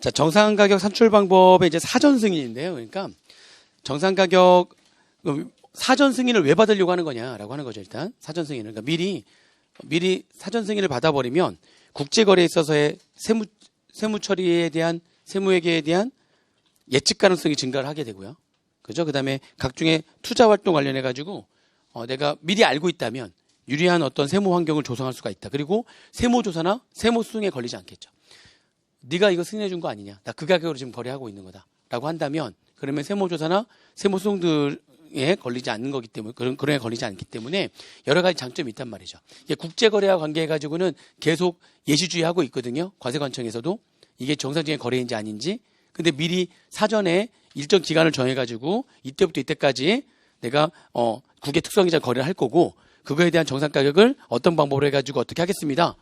자, 정상가격 산출 방법의 이제 사전 승인인데요. 그러니까 정상가격 사전 승인을 왜 받으려고 하는 거냐라고 하는 거죠. 일단 사전 승인을 그러니까 미리 사전 승인을 받아버리면 국제거래에 있어서의 세무 처리에 대한 세무회계에 대한 예측 가능성이 증가를 하게 되고요. 그죠? 그다음에 각종의 투자 활동 관련해 가지고 내가 미리 알고 있다면 유리한 어떤 세무 환경을 조성할 수가 있다. 그리고 세무조사나 세무소송에 걸리지 않겠죠. 네가 이거 승인해 준 거 아니냐? 나 그 가격으로 지금 거래하고 있는 거다라고 한다면 그러면 세무조사나 세무소송들에 걸리지 않는 거기 때문에 그런 에 걸리지 않기 때문에 여러 가지 장점이 있단 말이죠. 이게 국제거래와 관계해 가지고는 계속 예시주의하고 있거든요. 과세관청에서도 이게 정상적인 거래인지 아닌지. 근데 미리 사전에 일정 기간을 정해 가지고 이때부터 이때까지 내가 국외 특수관계자 거래를 할 거고 그거에 대한 정상 가격을 어떤 방법으로 해 가지고 어떻게 하겠습니다.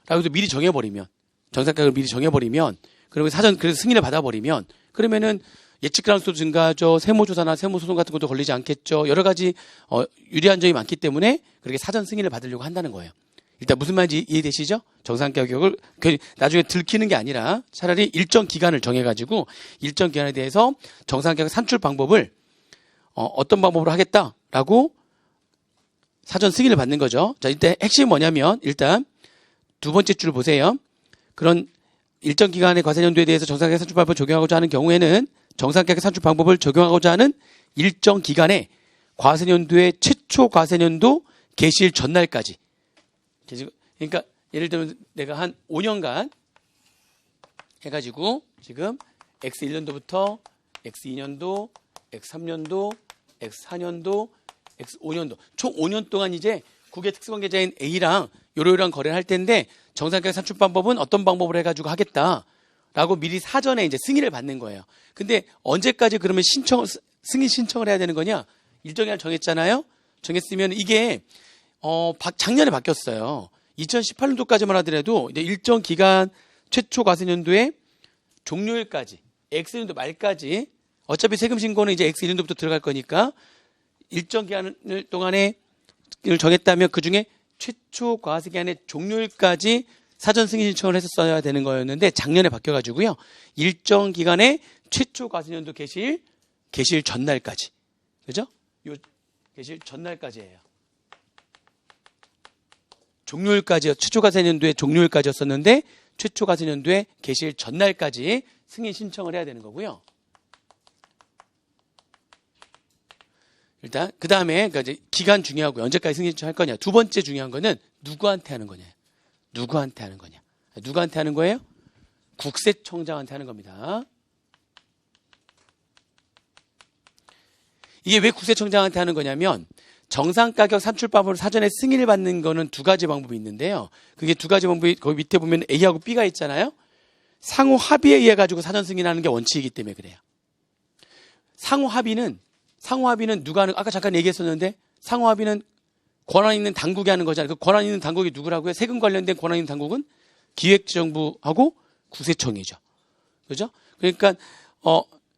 라고 해서 미리 정해버리면 정상 가격을 미리 정해버리면 그러면 사전 그래서 승인을 받아버리면 그러면은 예측 가능성도 증가하죠. 세무조사나 세무소송 같은 것도 걸리지 않겠죠. 여러 가지 유리한 점이 많기 때문에 그렇게 사전 승인을 받으려고 한다는 거예요. 일단 무슨 말인지 이해되시죠? 정상 가격을 나중에 들키는 게 아니라 차라리 일정 기간을 정해가지고 일정 기간에 대해서 정상 가격 산출 방법을 어떤 방법으로 하겠다라고 사전 승인을 받는 거죠. 자, 이때 핵심이 뭐냐면 일단 두 번째 줄 보세요. 그런 일정 기간의 과세연도에 대해서 정상가격 산출 방법을 적용하고자 하는 경우에는 정상가격 산출 방법을 적용하고자 하는 일정 기간의 과세연도의 최초 과세연도 개시일 전날까지. 그러니까 예를 들면 내가 한 5년간 해가지고 지금 X1년도부터 X2년도, X3년도, X4년도, X5년도 총 5년 동안 이제 국외 특수관계자인 A랑 요러요러한 거래를 할 텐데 정상가격 산출 방법은 어떤 방법으로 해가지고 하겠다라고 미리 사전에 이제 승인을 받는 거예요. 근데 언제까지 그러면 승인 신청을 해야 되는 거냐? 일정 기간 정했잖아요. 정했으면 이게 작년에 바뀌었어요. 2018년도까지만 하더라도 이제 일정 기간 최초 과세연도의 종료일까지 X년도 말까지 어차피 세금 신고는 이제 X1년도부터 들어갈 거니까 일정 기간 동안에 정했다면 그중에 최초 과세기간의 종료일까지 사전 승인 신청을 했었어야 되는 거였는데 작년에 바뀌어가지고요. 일정 기간의 최초 과세연도 개시일 전날까지. 그죠? 요 개시일 전날까지예요. 종료일까지요. 최초 과세연도의 종료일까지였었는데 최초 과세연도의 개시일 전날까지 승인 신청을 해야 되는 거고요. 일단 그 다음에 그러니까 이제 기간 중요하고 언제까지 승인 신청할 거냐. 두 번째 중요한 거는 누구한테 하는 거냐. 누구한테 하는 거냐. 누구한테 하는 거예요? 국세청장한테 하는 겁니다. 이게 왜 국세청장한테 하는 거냐면 정상가격 산출방법을 사전에 승인을 받는 거는 두 가지 방법이 있는데요. 그게 두 가지 방법이 거기 밑에 보면 A하고 B가 있잖아요. 상호 합의에 의해 가지고 사전 승인하는 게 원칙이기 때문에 그래요. 상호 합의는 누가 하는, 아까 잠깐 얘기했었는데, 상호 합의는 권한 있는 당국이 하는 거잖아요. 그 권한 있는 당국이 누구라고요? 세금 관련된 권한 있는 당국은 기획재정부하고 국세청이죠. 그죠? 그러니까,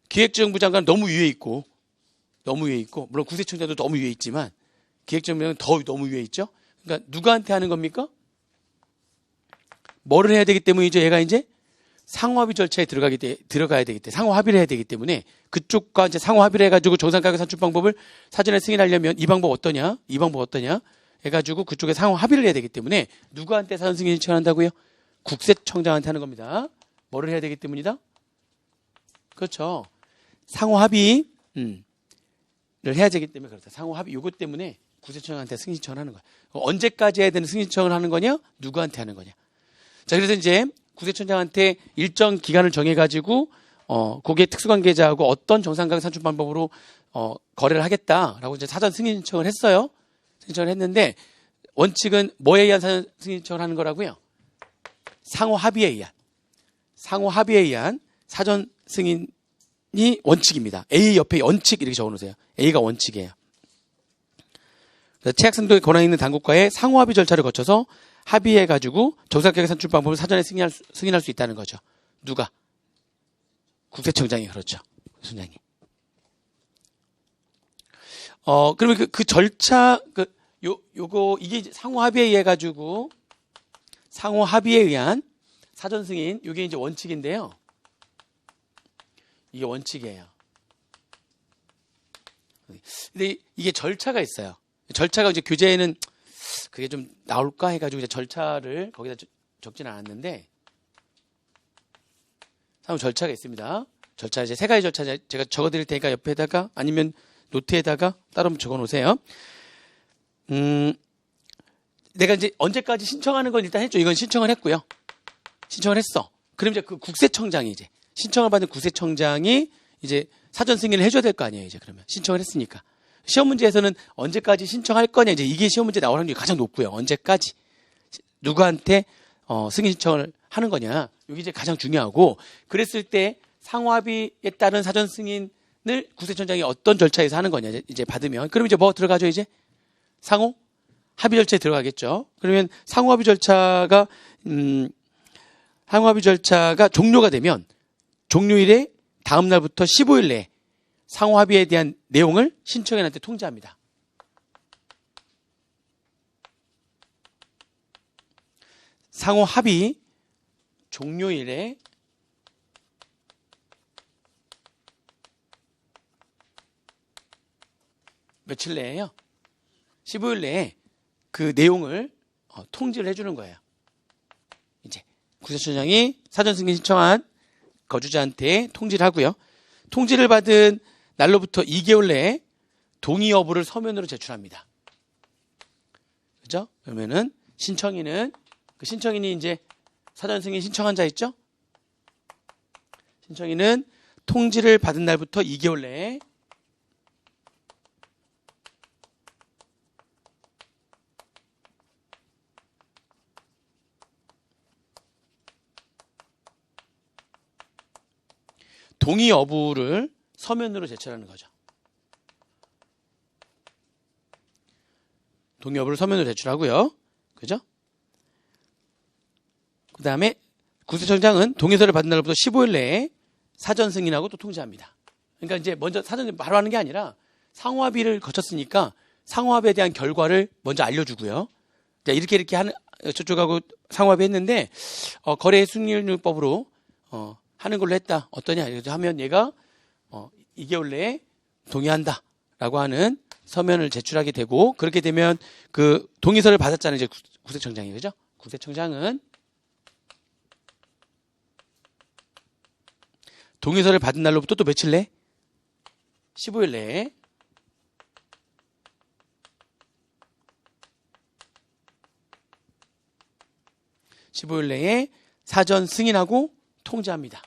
기획재정부 장관은 너무 위에 있고, 물론 국세청장도 너무 위에 있지만, 기획재정부는 더 너무 위에 있죠? 그러니까 누구한테 하는 겁니까? 뭐를 해야 되기 때문이죠? 얘가 이제 상호합의 절차에 들어가야 되기 때문에 상호합의를 해야 되기 때문에 그쪽과 이제 상호합의를 해가지고 정상가격 산출 방법을 사전에 승인하려면 이 방법 어떠냐 해가지고 그쪽에 상호합의를 해야 되기 때문에 누구한테 사전 승인 신청한다고요? 국세청장한테 하는 겁니다. 뭐를 해야 되기 때문이다? 그렇죠. 상호합의를 해야 되기 때문에 그렇다. 상호합의 요것 때문에 국세청장한테 승인 신청을 하는 거야. 언제까지 해야 되는 승인 신청을 하는 거냐? 누구한테 하는 거냐? 자, 그래서 이제 국세청장한테 일정 기간을 정해가지고 고객 특수관계자하고 어떤 정상가격 산출 방법으로 거래를 하겠다라고 이제 사전 승인 신청을 했어요. 신청을 했는데 원칙은 뭐에 의한 사전 승인 신청을 하는 거라고요? 상호 합의에 의한 사전 승인이 원칙입니다. A 옆에 원칙 이렇게 적어놓으세요. A가 원칙이에요. 체약승도에 권한 있는 당국과의 상호 합의 절차를 거쳐서 합의해가지고 정상가격 산출 방법을 사전에 승인할 수 있다는 거죠. 누가? 국세청장이 그렇죠. 국세청장이. 그러면 그 절차, 이게 이제 상호 합의에 의해 가지고 상호 합의에 의한 사전 승인, 이게 이제 원칙인데요. 이게 원칙이에요. 근데 이게 절차가 있어요. 절차가 이제 교재에는 그게 좀 나올까 해가지고 이제 절차를 거기다 적진 않았는데, 사용 절차가 있습니다. 절차 이제 세 가지 절차 제가 적어드릴 테니까 옆에다가 아니면 노트에다가 따로 적어 놓으세요. 내가 이제 언제까지 신청하는 건 일단 했죠. 이건 신청을 했고요. 신청을 했어. 그럼 이제 그 국세청장이 이제 신청을 받은 국세청장이 이제 사전 승인을 해줘야 될 거 아니에요. 이제 그러면 신청을 했으니까. 시험 문제에서는 언제까지 신청할 거냐, 이제 이게 시험 문제 나올 확률이 가장 높고요. 언제까지 누구한테 승인 신청을 하는 거냐, 이게 이제 가장 중요하고, 그랬을 때 상호합의에 따른 사전 승인을 국세청장이 어떤 절차에서 하는 거냐, 이제 받으면 그럼 이제 뭐 들어가죠? 이제 상호 합의 절차에 들어가겠죠. 그러면 상호합의 절차가 종료가 되면 종료일에 다음 날부터 15일 내에 상호합의에 대한 내용을 신청인한테 통지합니다. 상호합의 종료일에 며칠 내에요? 15일 내에 그 내용을 통지를 해주는 거예요. 이제 국세청장이 사전 승인 신청한 거주자한테 통지를 하고요. 통지를 받은 날로부터 2개월 내에 동의 여부를 서면으로 제출합니다. 그죠? 그러면은 신청인은, 그 신청인이 이제 사전 승인 신청한 자 있죠? 신청인은 통지를 받은 날부터 2개월 내에 동의 여부를 서면으로 제출하는 거죠. 동의 여부를 서면으로 제출하고요. 그죠? 그 다음에 국세청장은 동의서를 받은 날부터 15일 내에 사전 승인하고 또 통지합니다. 그러니까 이제 먼저 사전 바로 하는 게 아니라 상호합의를 거쳤으니까 상호합의에 대한 결과를 먼저 알려주고요. 자, 이렇게 하는, 저쪽하고 상호합의 했는데, 거래 승인율법으로, 하는 걸로 했다. 어떠냐? 이렇게 하면 얘가 2개월 내에 동의한다 라고 하는 서면을 제출하게 되고, 그렇게 되면 그 동의서를 받았잖아요. 이제 국세청장이. 그죠? 국세청장은 동의서를 받은 날로부터 또 며칠 내? 15일 내에 사전 승인하고 통지합니다.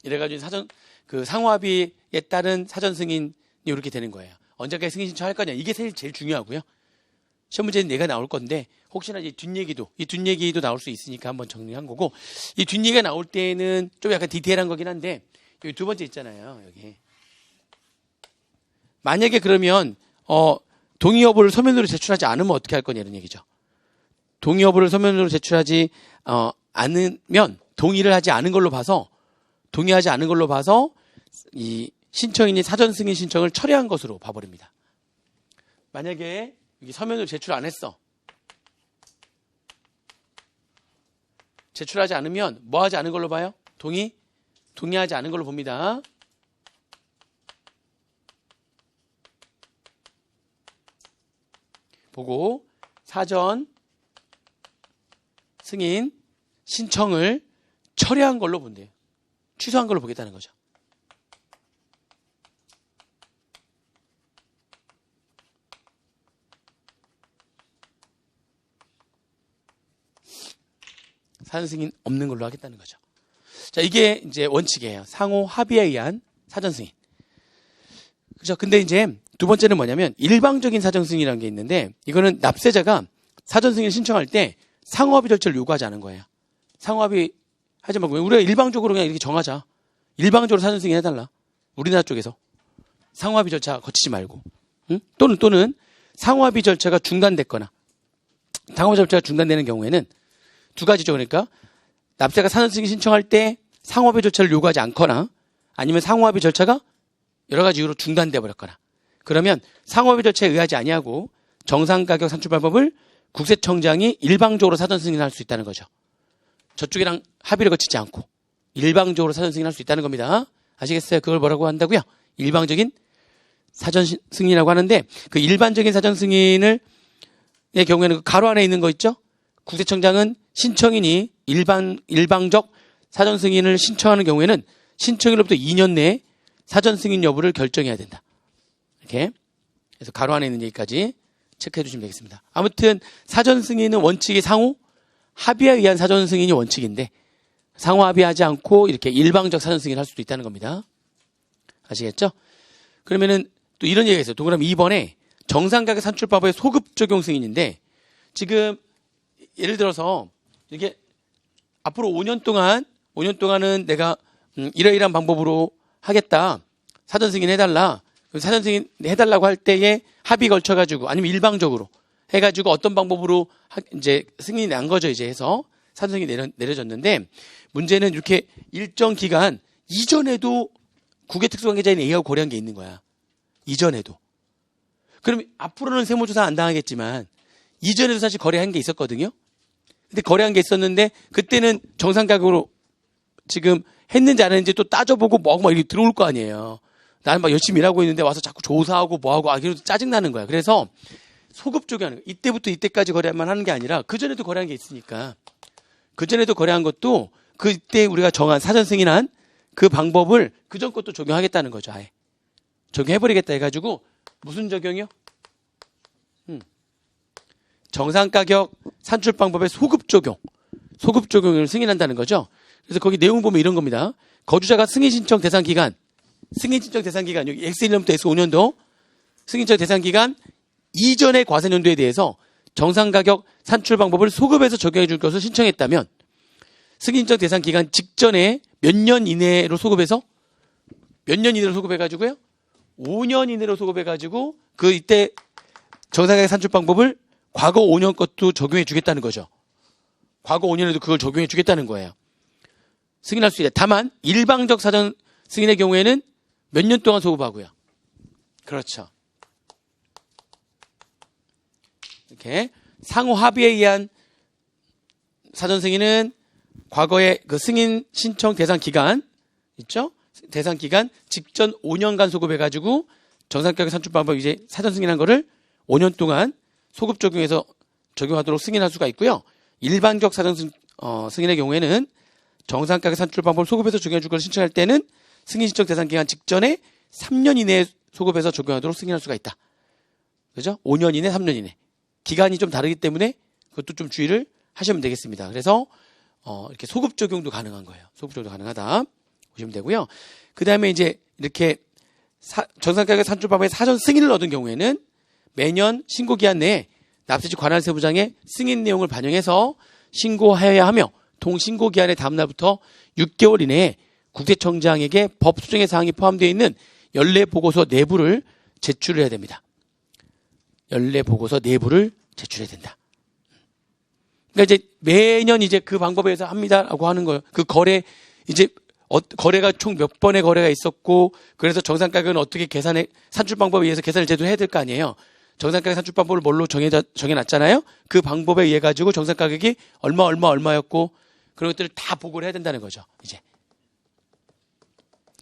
이래가지고 상호합의에 따른 사전 승인이 이렇게 되는 거예요. 언제까지 승인 신청할 거냐, 이게 제일 중요하고요. 시험 문제는 얘가 나올 건데, 혹시나 이 뒷얘기도 나올 수 있으니까 한번 정리한 거고, 이 뒷얘기가 나올 때는 좀 약간 디테일한 거긴 한데, 여기 두 번째 있잖아요. 여기 만약에 그러면 동의 여부를 서면으로 제출하지 않으면 어떻게 할 거냐, 이런 얘기죠. 동의 여부를 서면으로 제출하지 않으면 동의하지 않은 걸로 봐서 이 신청인이 사전 승인 신청을 철회한 것으로 봐버립니다. 만약에 여기 서면으로 제출 안 했어. 제출하지 않으면 뭐 하지 않은 걸로 봐요? 동의하지 않은 걸로 봅니다. 보고 사전 승인 신청을 철회한 걸로 본대요. 취소한 걸로 보겠다는 거죠. 사전 승인 없는 걸로 하겠다는 거죠. 자, 이게 이제 원칙이에요. 상호 합의에 의한 사전 승인. 그죠? 근데 이제 두 번째는 뭐냐면 일방적인 사전 승인이라는 게 있는데, 이거는 납세자가 사전 승인 신청할 때 상호합의 절차를 요구하지 않은 거예요. 상호합의 하지 말고 우리가 일방적으로 그냥 이렇게 정하자. 일방적으로 사전 승인 해달라. 우리나라 쪽에서 상호합의 절차 거치지 말고, 응? 또는 상호합의 절차가 중단됐거나, 상호합의 절차가 중단되는 경우에는 두 가지죠. 그러니까 납세가 사전 승인 신청할 때 상호합의 절차를 요구하지 않거나, 아니면 상호합의 절차가 여러 가지 이유로 중단돼 버렸거나, 그러면 상호합의 절차에 의하지 아니하고 정상가격 산출 방법을 국세청장이 일방적으로 사전 승인할 수 있다는 거죠. 저쪽이랑 합의를 거치지 않고 일방적으로 사전 승인할 수 있다는 겁니다. 아시겠어요? 그걸 뭐라고 한다고요? 일방적인 사전 승인이라고 하는데 그 일반적인 사전 승인을 의 경우에는 그 가로 안에 있는 거 있죠? 국세청장은 신청인이 일방적 사전 승인을 신청하는 경우에는 신청일로부터 2년 내에 사전 승인 여부를 결정해야 된다. 이렇게. 그래서 가로 안에 있는 얘기까지 체크해 주시면 되겠습니다. 아무튼 사전 승인은 원칙이 상호 합의에 의한 사전 승인이 원칙인데 상호 합의하지 않고 이렇게 일방적 사전 승인을 할 수도 있다는 겁니다. 아시겠죠? 그러면은 또 이런 얘기가 있어요. 동그라미 2번에 정상가격 산출방법의 소급 적용 승인인데 지금 예를 들어서 이게 앞으로 5년 동안은 내가 이러이러한 방법으로 하겠다. 사전 승인 해달라. 사전 승인 해달라고 할 때에 합의 걸쳐가지고 아니면 일방적으로 해가지고 어떤 방법으로 이제 승인이 난 거죠. 이제 해서 사전 승인이 내려졌는데 문제는 이렇게 일정 기간 이전에도 국외특수관계자인 A하고 거래한 게 있는 거야. 이전에도. 그럼 앞으로는 세무조사 안 당하겠지만 이전에도 사실 거래한 게 있었거든요. 근데 거래한 게 있었는데 그때는 정상 가격으로 지금 했는지 안 했는지 또 따져보고 뭐 이렇게 들어올 거 아니에요. 나는 막 열심히 일하고 있는데 와서 자꾸 조사하고 뭐하고 그래도 짜증나는 거야. 그래서 소급 적용하는 거야. 이때부터 이때까지 거래만 하는 게 아니라 그전에도 거래한 게 있으니까 그전에도 거래한 것도 그때 우리가 정한 사전 승인한 그 방법을 그전 것도 적용하겠다는 거죠. 아예. 적용해버리겠다 해가지고 무슨 적용이요? 정상가격 산출방법의 소급 적용을 승인한다는 거죠. 그래서 거기 내용 보면 이런 겁니다. 거주자가 승인 신청 대상 기간 여기 X1년부터 X5년도 승인 신청 대상 기간 이전의 과세년도에 대해서 정상가격 산출방법을 소급해서 적용해 줄 것을 신청했다면 승인 신청 대상 기간 직전에 몇 년 이내로 소급해가지고요? 5년 이내로 소급해가지고 이때 정상가격 산출방법을 과거 5년 것도 적용해 주겠다는 거죠. 과거 5년에도 그걸 적용해 주겠다는 거예요. 승인할 수 있다. 다만 일방적 사전 승인의 경우에는 몇 년 동안 소급하고요. 그렇죠. 이렇게 상호 합의에 의한 사전 승인은 과거의 그 승인 신청 대상 기간 있죠? 대상 기간 직전 5년간 소급해가지고 정상가격 산출 방법 이제 사전 승인한 거를 5년 동안 소급 적용해서 적용하도록 승인할 수가 있고요. 일반적 사전 승인의 경우에는 정상가격 산출 방법 소급해서 적용해 줄 걸 신청할 때는 승인 신청 대상 기간 직전에 3년 이내에 소급해서 적용하도록 승인할 수가 있다. 그죠? 5년 이내, 3년 이내. 기간이 좀 다르기 때문에 그것도 좀 주의를 하시면 되겠습니다. 그래서 이렇게 소급 적용도 가능한 거예요. 소급 적용도 가능하다 보시면 되고요. 그 다음에 이제 이렇게 정상가격 산출 방법의 사전 승인을 얻은 경우에는 매년 신고기한 내에 납세지 관할세부장의 승인 내용을 반영해서 신고하여야 하며 동신고기한의 다음 날부터 6개월 이내에 국세청장에게 법 수정의 사항이 포함되어 있는 연례보고서 내부를 제출해야 됩니다. 연례보고서 내부를 제출해야 된다. 그러니까 이제 매년 이제 그 방법에 의해서 합니다라고 하는 거예요. 그 거래 이제 거래가 총 몇 번의 거래가 있었고 그래서 정상가격은 어떻게 산출 방법에 의해서 계산을 제대로 해야 될 거 아니에요. 정상가격 산출 방법을 뭘로 정해놨잖아요. 그 방법에 의해 가지고 정상가격이 얼마였고 그런 것들을 다 보고를 해야 된다는 거죠. 이제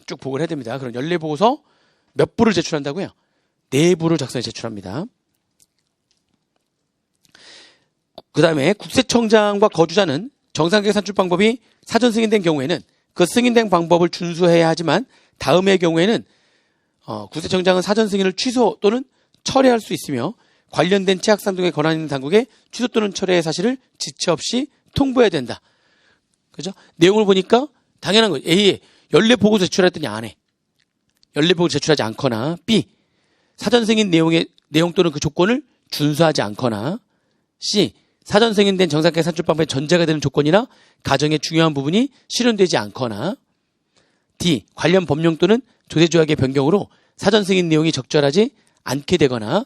쭉 보고를 해야 됩니다. 그럼 연례보고서 몇 부를 제출한다고요? 4부를 작성해 제출합니다. 그 다음에 국세청장과 거주자는 정상가격 산출 방법이 사전 승인된 경우에는 그 승인된 방법을 준수해야 하지만 다음의 경우에는 국세청장은 사전 승인을 취소 또는 철회할 수 있으며 관련된 체학상 등의 권한 있는 당국에 취소 또는 철회의 사실을 지체 없이 통보해야 된다. 그죠? 내용을 보니까 당연한 거죠. A. 연례 보고 제출했더니 안 해. 연례 보고 제출하지 않거나 B. 사전 승인 내용 또는 그 조건을 준수하지 않거나 C. 사전 승인된 정상가격 산출 방법의 전제가 되는 조건이나 가정의 중요한 부분이 실현되지 않거나 D. 관련 법령 또는 조세조약의 변경으로 사전 승인 내용이 적절하지 않게 되거나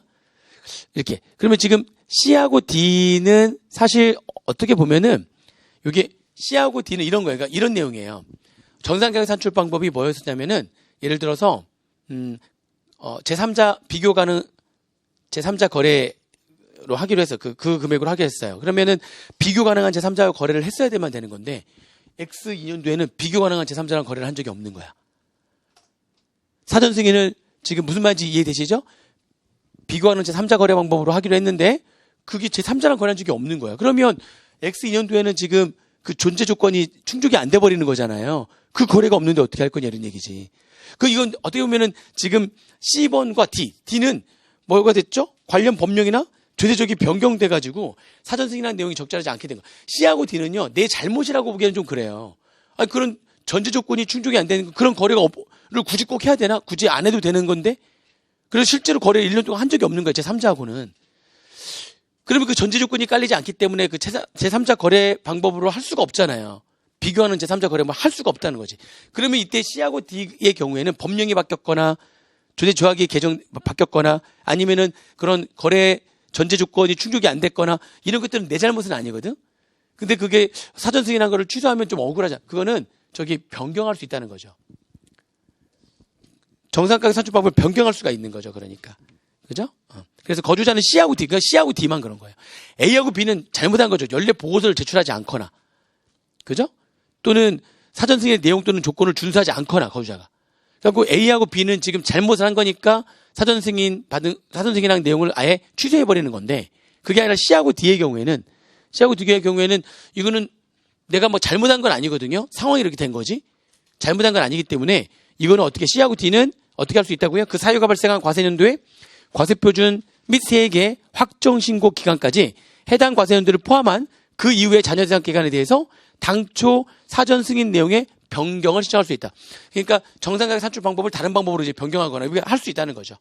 이렇게. 그러면 지금 C하고 D는 사실 어떻게 보면은 이게 C하고 D는 이런 거예요. 그러니까 이런 내용이에요. 정상가격 산출 방법이 뭐였었냐면은 예를 들어서 제3자 비교 가능 제3자 거래로 하기로 해서 그 금액으로 하기로 했어요. 그러면은 비교 가능한 제3자와 거래를 했어야 되는 건데 X 2년도에는 비교 가능한 제3자랑 거래를 한 적이 없는 거야. 사전 승인을 지금 무슨 말인지 이해되시죠? 비교 가능한 제3자 거래 방법으로 하기로 했는데 그게 제3자랑 거래한 적이 없는 거야. 그러면 X 2년도에는 지금 그 존재 조건이 충족이 안 돼 버리는 거잖아요. 그 거래가 없는데 어떻게 할 거냐 이런 얘기지. 이건 어떻게 보면은 지금 C번과 D는 뭐가 됐죠? 관련 법령이나 죄대적이 변경돼가지고 사전 승인한 내용이 적절하지 않게 된 거야. C하고 D는요, 내 잘못이라고 보기에는 좀 그래요. 아니, 그런 전제 조건이 충족이 안 되는 그런 거래를 굳이 꼭 해야 되나? 굳이 안 해도 되는 건데? 그래서 실제로 거래를 1년 동안 한 적이 없는 거야, 제3자하고는. 그러면 그 전제 조건이 깔리지 않기 때문에 그 제3자 거래 방법으로 할 수가 없잖아요. 비교하는 제3자 거래만 할 수가 없다는 거지. 그러면 이때 C하고 D의 경우에는 법령이 바뀌었거나 조세 조항이 바뀌었거나 아니면은 그런 거래 전제 조건이 충족이 안 됐거나 이런 것들은 내 잘못은 아니거든. 근데 그게 사전 승인한 거를 취소하면 좀 억울하잖아. 그거는 변경할 수 있다는 거죠. 정상가격 산출 방법을 변경할 수가 있는 거죠. 그러니까. 그죠? 그래서 거주자는 C하고 D, 그러니까 C하고 D만 그런 거예요. A하고 B는 잘못한 거죠. 연례 보고서를 제출하지 않거나. 그죠? 또는 사전 승인의 내용 또는 조건을 준수하지 않거나 거주자가. 그래서 A하고 B는 지금 잘못을 한 거니까 사전 승인한 내용을 아예 취소해 버리는 건데 그게 아니라 C하고 D의 경우에는 이거는 내가 뭐 잘못한 건 아니거든요. 상황이 이렇게 된 거지. 잘못한 건 아니기 때문에 이거는 어떻게 C하고 D는 어떻게 할 수 있다고요? 그 사유가 발생한 과세년도에 과세표준 및 세액의 확정신고 기간까지 해당 과세년도를 포함한 그 이후의 자녀대상 기간에 대해서 당초 사전 승인 내용의 변경을 신청할 수 있다. 그러니까 정상가격 산출 방법을 다른 방법으로 이제 변경하거나 할 수 있다는 거죠.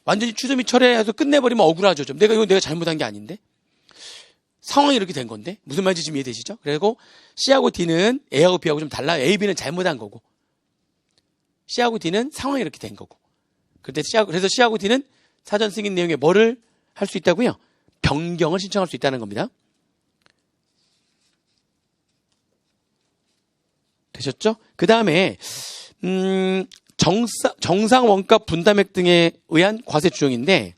완전히 취소 및 철회해서 끝내버리면 억울하죠. 좀 내가 잘못한 게 아닌데 상황이 이렇게 된 건데 무슨 말인지 지금 이해되시죠? 그리고 C하고 D는 A하고 B하고 좀 달라요. A, B는 잘못한 거고 C하고 D는 상황이 이렇게 된 거고. 그래서 C하고 D는 사전 승인 내용에 뭐를 할 수 있다고요? 변경을 신청할 수 있다는 겁니다. 되셨죠? 그 다음에 정상 원가 분담액 등에 의한 과세 규정인데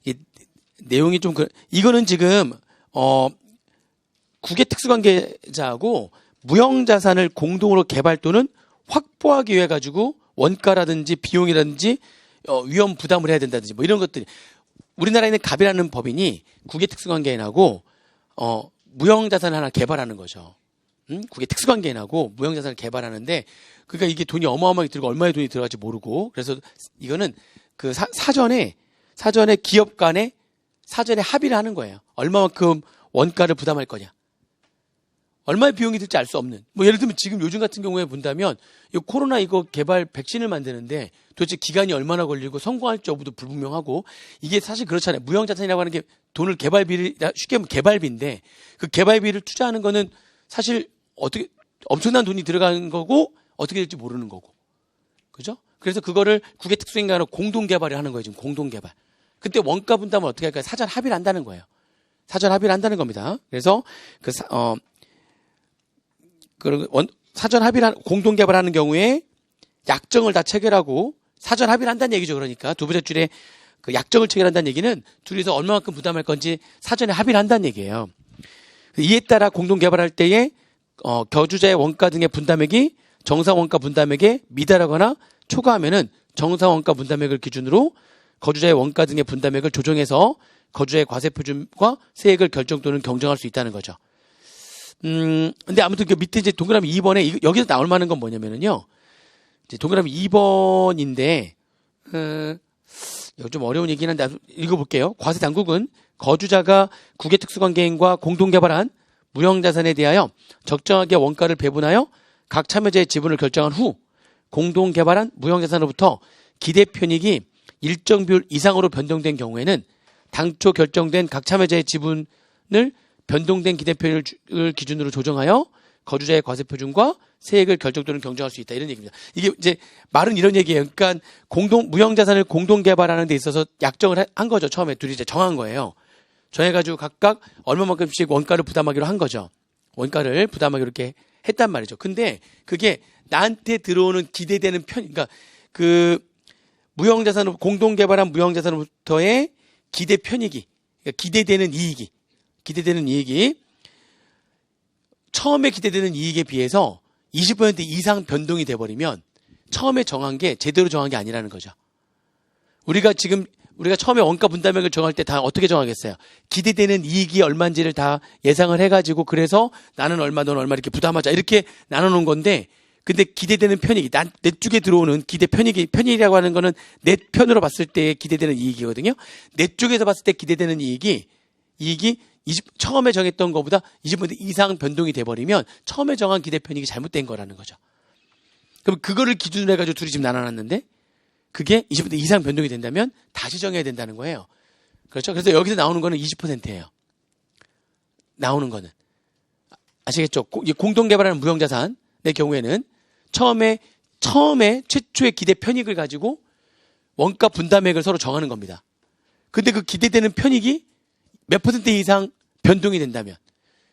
이 내용이 좀 이거는 지금 국외 특수관계자하고 무형자산을 공동으로 개발 또는 확보하기 위해 가지고 원가라든지 비용이라든지 위험 부담을 해야 된다든지 뭐 이런 것들이 우리나라에 있는 갑이라는 법인이 국외 특수관계인하고 무형자산을 하나 개발하는 거죠. 국외 특수관계인하고 무형자산을 개발하는데 그러니까 이게 돈이 어마어마하게 들고 얼마의 돈이 들어갈지 모르고 그래서 이거는 그 사전에 기업 간에 사전에 합의를 하는 거예요. 얼마만큼 원가를 부담할 거냐. 얼마의 비용이 들지 알 수 없는. 뭐 예를 들면 지금 요즘 같은 경우에 본다면 이 코로나 이거 개발 백신을 만드는데 도대체 기간이 얼마나 걸리고 성공할지 여부도 불분명하고 이게 사실 그렇잖아요. 무형자산이라고 하는 게 돈을 쉽게 하면 개발비인데 그 개발비를 투자하는 거는 사실 어떻게 엄청난 돈이 들어가는 거고 어떻게 될지 모르는 거고. 그죠? 그래서 그거를 국외 특수인간으로 공동 개발을 하는 거예요. 지금 공동 개발. 그때 원가 분담을 어떻게 할까요? 사전 합의를 한다는 거예요. 사전 합의를 한다는 겁니다. 그래서 사전 합의를 공동 개발하는 경우에 약정을 다 체결하고 사전 합의를 한다는 얘기죠. 그러니까 두 번째 줄에 그 약정을 체결한다는 얘기는 둘이서 얼마만큼 부담할 건지 사전에 합의를 한다는 얘기예요. 이에 따라 공동 개발할 때에 거주자의 원가 등의 분담액이 정상 원가 분담액에 미달하거나 초과하면은 정상 원가 분담액을 기준으로 거주자의 원가 등의 분담액을 조정해서 거주자의 과세 표준과 세액을 결정 또는 경정할 수 있다는 거죠. 근데 아무튼 그 밑에 이제 동그라미 2번에 여기서 나올 만한 건 뭐냐면은요. 이제 동그라미 2번인데 이거 좀 어려운 얘기긴 한데 읽어볼게요. 과세 당국은 거주자가 국외 특수관계인과 공동 개발한 무형자산에 대하여 적정하게 원가를 배분하여 각 참여자의 지분을 결정한 후 공동 개발한 무형자산으로부터 기대 편익이 일정 비율 이상으로 변동된 경우에는 당초 결정된 각 참여자의 지분을 변동된 기대 편익을 기준으로 조정하여 거주자의 과세 표준과 세액을 결정 또는 경정할 수 있다. 이런 얘기입니다. 이게 이제 말은 이런 얘기예요. 그러니까 무형자산을 공동 개발하는 데 있어서 약정을 한 거죠. 처음에 둘이 이제 정한 거예요. 정해가지고 각각 얼마만큼씩 원가를 부담하기로 한 거죠. 원가를 부담하기로 이렇게 했단 말이죠. 근데 그게 나한테 들어오는 기대되는 그러니까 그 무형자산, 공동개발한 무형자산으로부터의 기대 편익이, 그러니까 기대되는 이익이 처음에 기대되는 이익에 비해서 20% 이상 변동이 돼버리면 처음에 정한 게 제대로 정한 게 아니라는 거죠. 우리가 처음에 원가 분담액을 정할 때 다 어떻게 정하겠어요? 기대되는 이익이 얼마인지를 다 예상을 해가지고 그래서 나는 얼마, 넌 얼마 이렇게 부담하자 이렇게 나눠놓은 건데, 근데 기대되는 편익이 내 쪽에 들어오는 기대 편익이라고 하는 거는 내 편으로 봤을 때 기대되는 이익이거든요. 내 쪽에서 봤을 때 기대되는 이익이 처음에 정했던 것보다 20% 이상 변동이 돼버리면 처음에 정한 기대 편익이 잘못된 거라는 거죠. 그럼 그거를 기준으로 해가지고 둘이 지금 나눠놨는데 그게 20% 이상 변동이 된다면 다시 정해야 된다는 거예요. 그렇죠? 그래서 여기서 나오는 거는 20%예요. 나오는 거는. 아시겠죠? 공동개발하는 무형자산의 경우에는 처음에 최초의 기대 편익을 가지고 원가 분담액을 서로 정하는 겁니다. 근데 그 기대되는 편익이 몇 % 이상 변동이 된다면,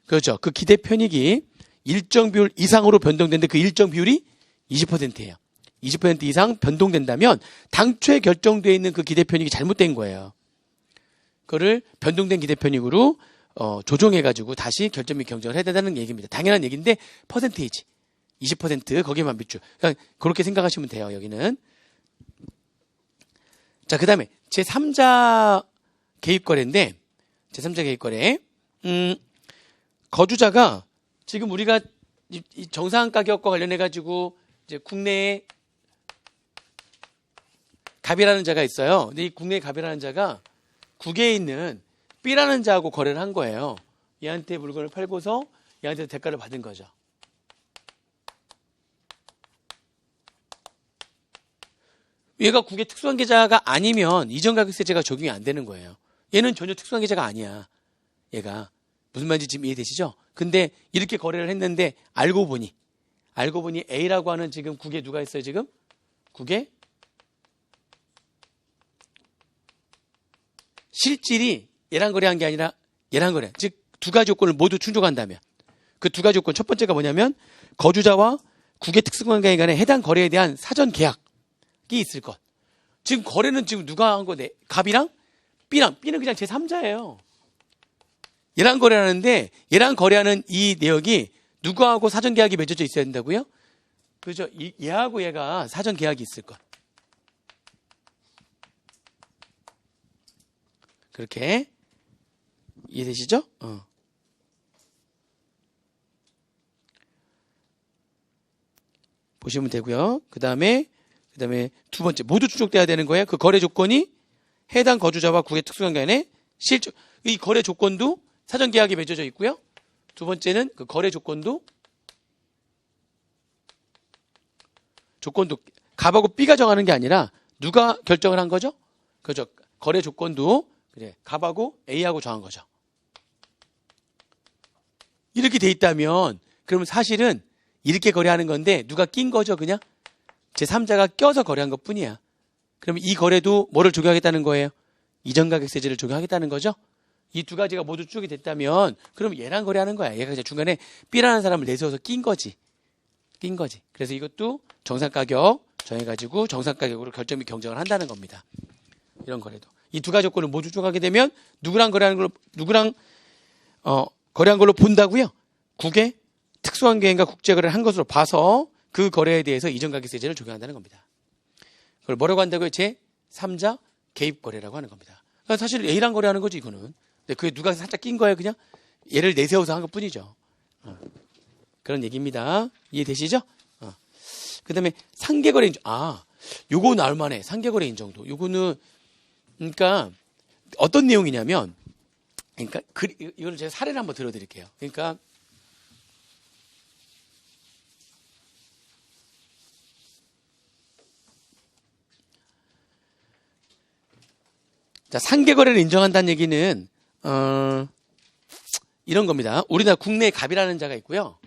그렇죠? 그 기대 편익이 일정 비율 이상으로 변동되는데 그 일정 비율이 20%예요. 20% 이상 변동된다면 당초에 결정되어 있는 그 기대 편익이 잘못된 거예요. 그거를 변동된 기대 편익으로 조정해가지고 다시 결정 및 경정을 해야 된다는 얘기입니다. 당연한 얘기인데 퍼센테이지 20% 거기에만 밑줄. 그러니까 그렇게 생각하시면 돼요. 여기는. 자, 그 다음에 제3자 개입거래인데, 제3자 개입거래. 거주자가 지금 우리가 이 정상 가격과 관련해가지고 이제 국내에 갑이라는 자가 있어요. 근데 이 국내에 갑이라는 자가 국외에 있는 B라는 자하고 거래를 한 거예요. 얘한테 물건을 팔고서 얘한테 대가를 받은 거죠. 얘가 국외 특수한 계좌가 아니면 이전가격세제가 적용이 안 되는 거예요. 얘는 전혀 특수한 계좌가 아니야. 얘가. 무슨 말인지 지금 이해되시죠? 근데 이렇게 거래를 했는데 알고 보니 A라고 하는 지금 국외 누가 있어요 지금? 국외 실질이 얘랑 거래한 게 아니라 얘랑 거래. 즉 두 가지 조건을 모두 충족한다면 그 두 가지 조건, 첫 번째가 뭐냐면 거주자와 국외 특수관계 간의 해당 거래에 대한 사전 계약이 있을 것. 지금 거래는 지금 누가 한 거네? 갑이랑 B랑. B는 그냥 제3자예요. 얘랑 거래하는데 얘랑 거래하는 이 내역이 누구하고 사전 계약이 맺어져 있어야 된다고요? 그렇죠. 얘하고 얘가 사전 계약이 있을 것. 그렇게 이해되시죠? 보시면 되고요. 그 다음에 두 번째 모두 충족돼야 되는 거예요. 그 거래 조건이 해당 거주자와 국외 특수관계인의 이 거래 조건도 사전 계약이 맺어져 있고요. 두 번째는 그 거래 조건도 갑하고 B가 정하는 게 아니라 누가 결정을 한 거죠? 그렇죠. 거래 조건도 그래 갑하고 A하고 정한 거죠. 이렇게 돼 있다면 그러면 사실은 이렇게 거래하는 건데 누가 낀 거죠, 그냥? 제3자가 껴서 거래한 것 뿐이야. 그러면 이 거래도 뭐를 적용하겠다는 거예요? 이전가격세제를 적용하겠다는 거죠? 이 두 가지가 모두 쭉이 됐다면 그럼 얘랑 거래하는 거야. 얘가 이제 중간에 B라는 사람을 내세워서 낀 거지. 그래서 이것도 정상가격 정해가지고 정상가격으로 결정 및 경정을 한다는 겁니다. 이런 거래도. 이 두 가지 조건을 모두 충족하게 되면 누구랑 거래한 걸로 본다고요? 국외 특수한 계획과 국제거래를 한 것으로 봐서 그 거래에 대해서 이전가격세제를 적용한다는 겁니다. 그걸 뭐라고 한다고요? 제3자 개입거래라고 하는 겁니다. 그러니까 사실 A랑 거래하는 거지 이거는. 근데 그게 누가 살짝 낀 거예요 그냥? 얘를 내세워서 한 것뿐이죠. 그런 얘기입니다. 이해되시죠? 그 다음에 상계거래 인정. 요거 나올 만해. 상계거래 인정도. 요거는 그러니까 어떤 내용이냐면 그러니까 이거는 제가 사례를 한번 들어드릴게요. 그러니까 자, 상계거래를 인정한다는 얘기는 이런 겁니다. 우리나라 국내에 갑이라는 자가 있고요.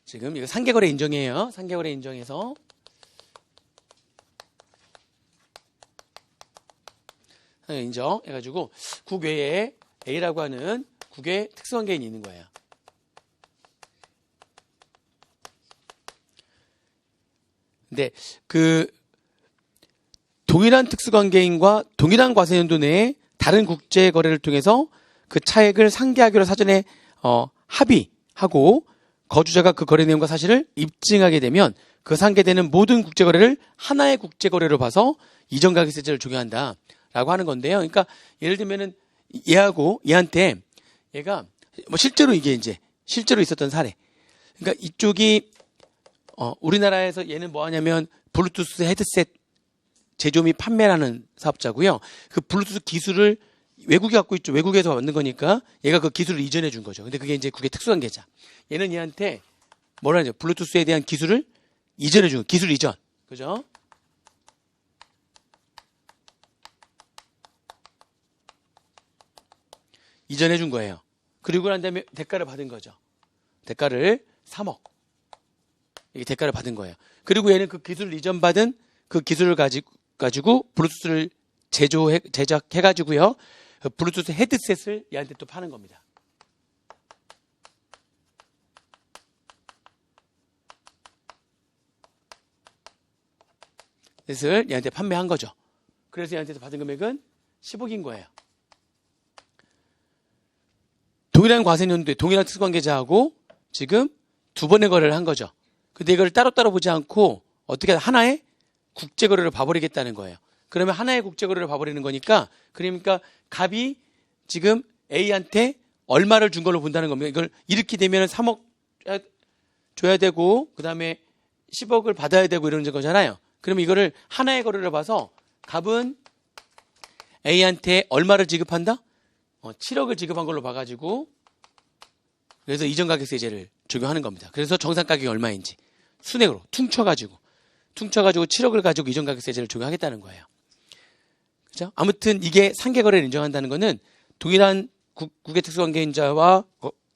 지금 이거 상계거래 인정이에요. 상계거래 인정해서 인정해가지고 국외에 A라고 하는 국외 특수관계인이 있는 거예요. 근데 그 동일한 특수관계인과 동일한 과세연도 내에 다른 국제 거래를 통해서 그 차액을 상계하기로 사전에 합의하고 거주자가 그 거래 내용과 사실을 입증하게 되면 그 상계되는 모든 국제 거래를 하나의 국제 거래로 봐서 이전가격세제를 적용한다라고 하는 건데요. 그러니까 예를 들면은 얘한테 얘가 뭐 실제로 이게 이제 실제로 있었던 사례. 그러니까 이쪽이 우리나라에서 얘는 뭐 하냐면 블루투스 헤드셋 제조 및 판매라는 사업자고요. 그 블루투스 기술을 외국이 갖고 있죠. 외국에서 얻는 거니까 얘가 그 기술을 이전해 준 거죠. 근데 그게 이제 그게 특수관계자. 얘는 얘한테 뭐라 하죠? 블루투스에 대한 기술을 이전해 준 거. 기술 이전. 그죠? 이전해 준 거예요. 그리고 난 다음에 대가를 받은 거죠. 대가를 3억. 이게 대가를 받은 거예요. 그리고 얘는 그 기술을 이전받은 그 기술을 가지고 블루투스를 제작해가지고요. 그 블루투스 헤드셋을 얘한테 또 파는 겁니다. 셋을 얘한테 판매한 거죠. 그래서 얘한테서 받은 금액은 10억인 거예요. 동일한 과세연도에 동일한 특수관계자하고 지금 두 번의 거래를 한 거죠. 근데 이걸 따로따로 보지 않고 어떻게 하나의 국제거래를 봐버리겠다는 거예요. 그러면 하나의 국제거래를 봐버리는 거니까 그러니까 갑이 지금 A한테 얼마를 준 걸로 본다는 겁니다. 이걸 이렇게 되면 3억 줘야 되고 그 다음에 10억을 받아야 되고 이러는 거잖아요. 그러면 이거를 하나의 거래를 봐서 갑은 A한테 얼마를 지급한다? 7억을 지급한 걸로 봐가지고 그래서 이전가격세제를 적용하는 겁니다. 그래서 정상가격이 얼마인지 순액으로 퉁쳐가지고 7억을 가지고 이전가격세제를 적용하겠다는 거예요. 그죠? 아무튼 이게 상계거래를 인정한다는 것은 동일한 국외 특수관계인자와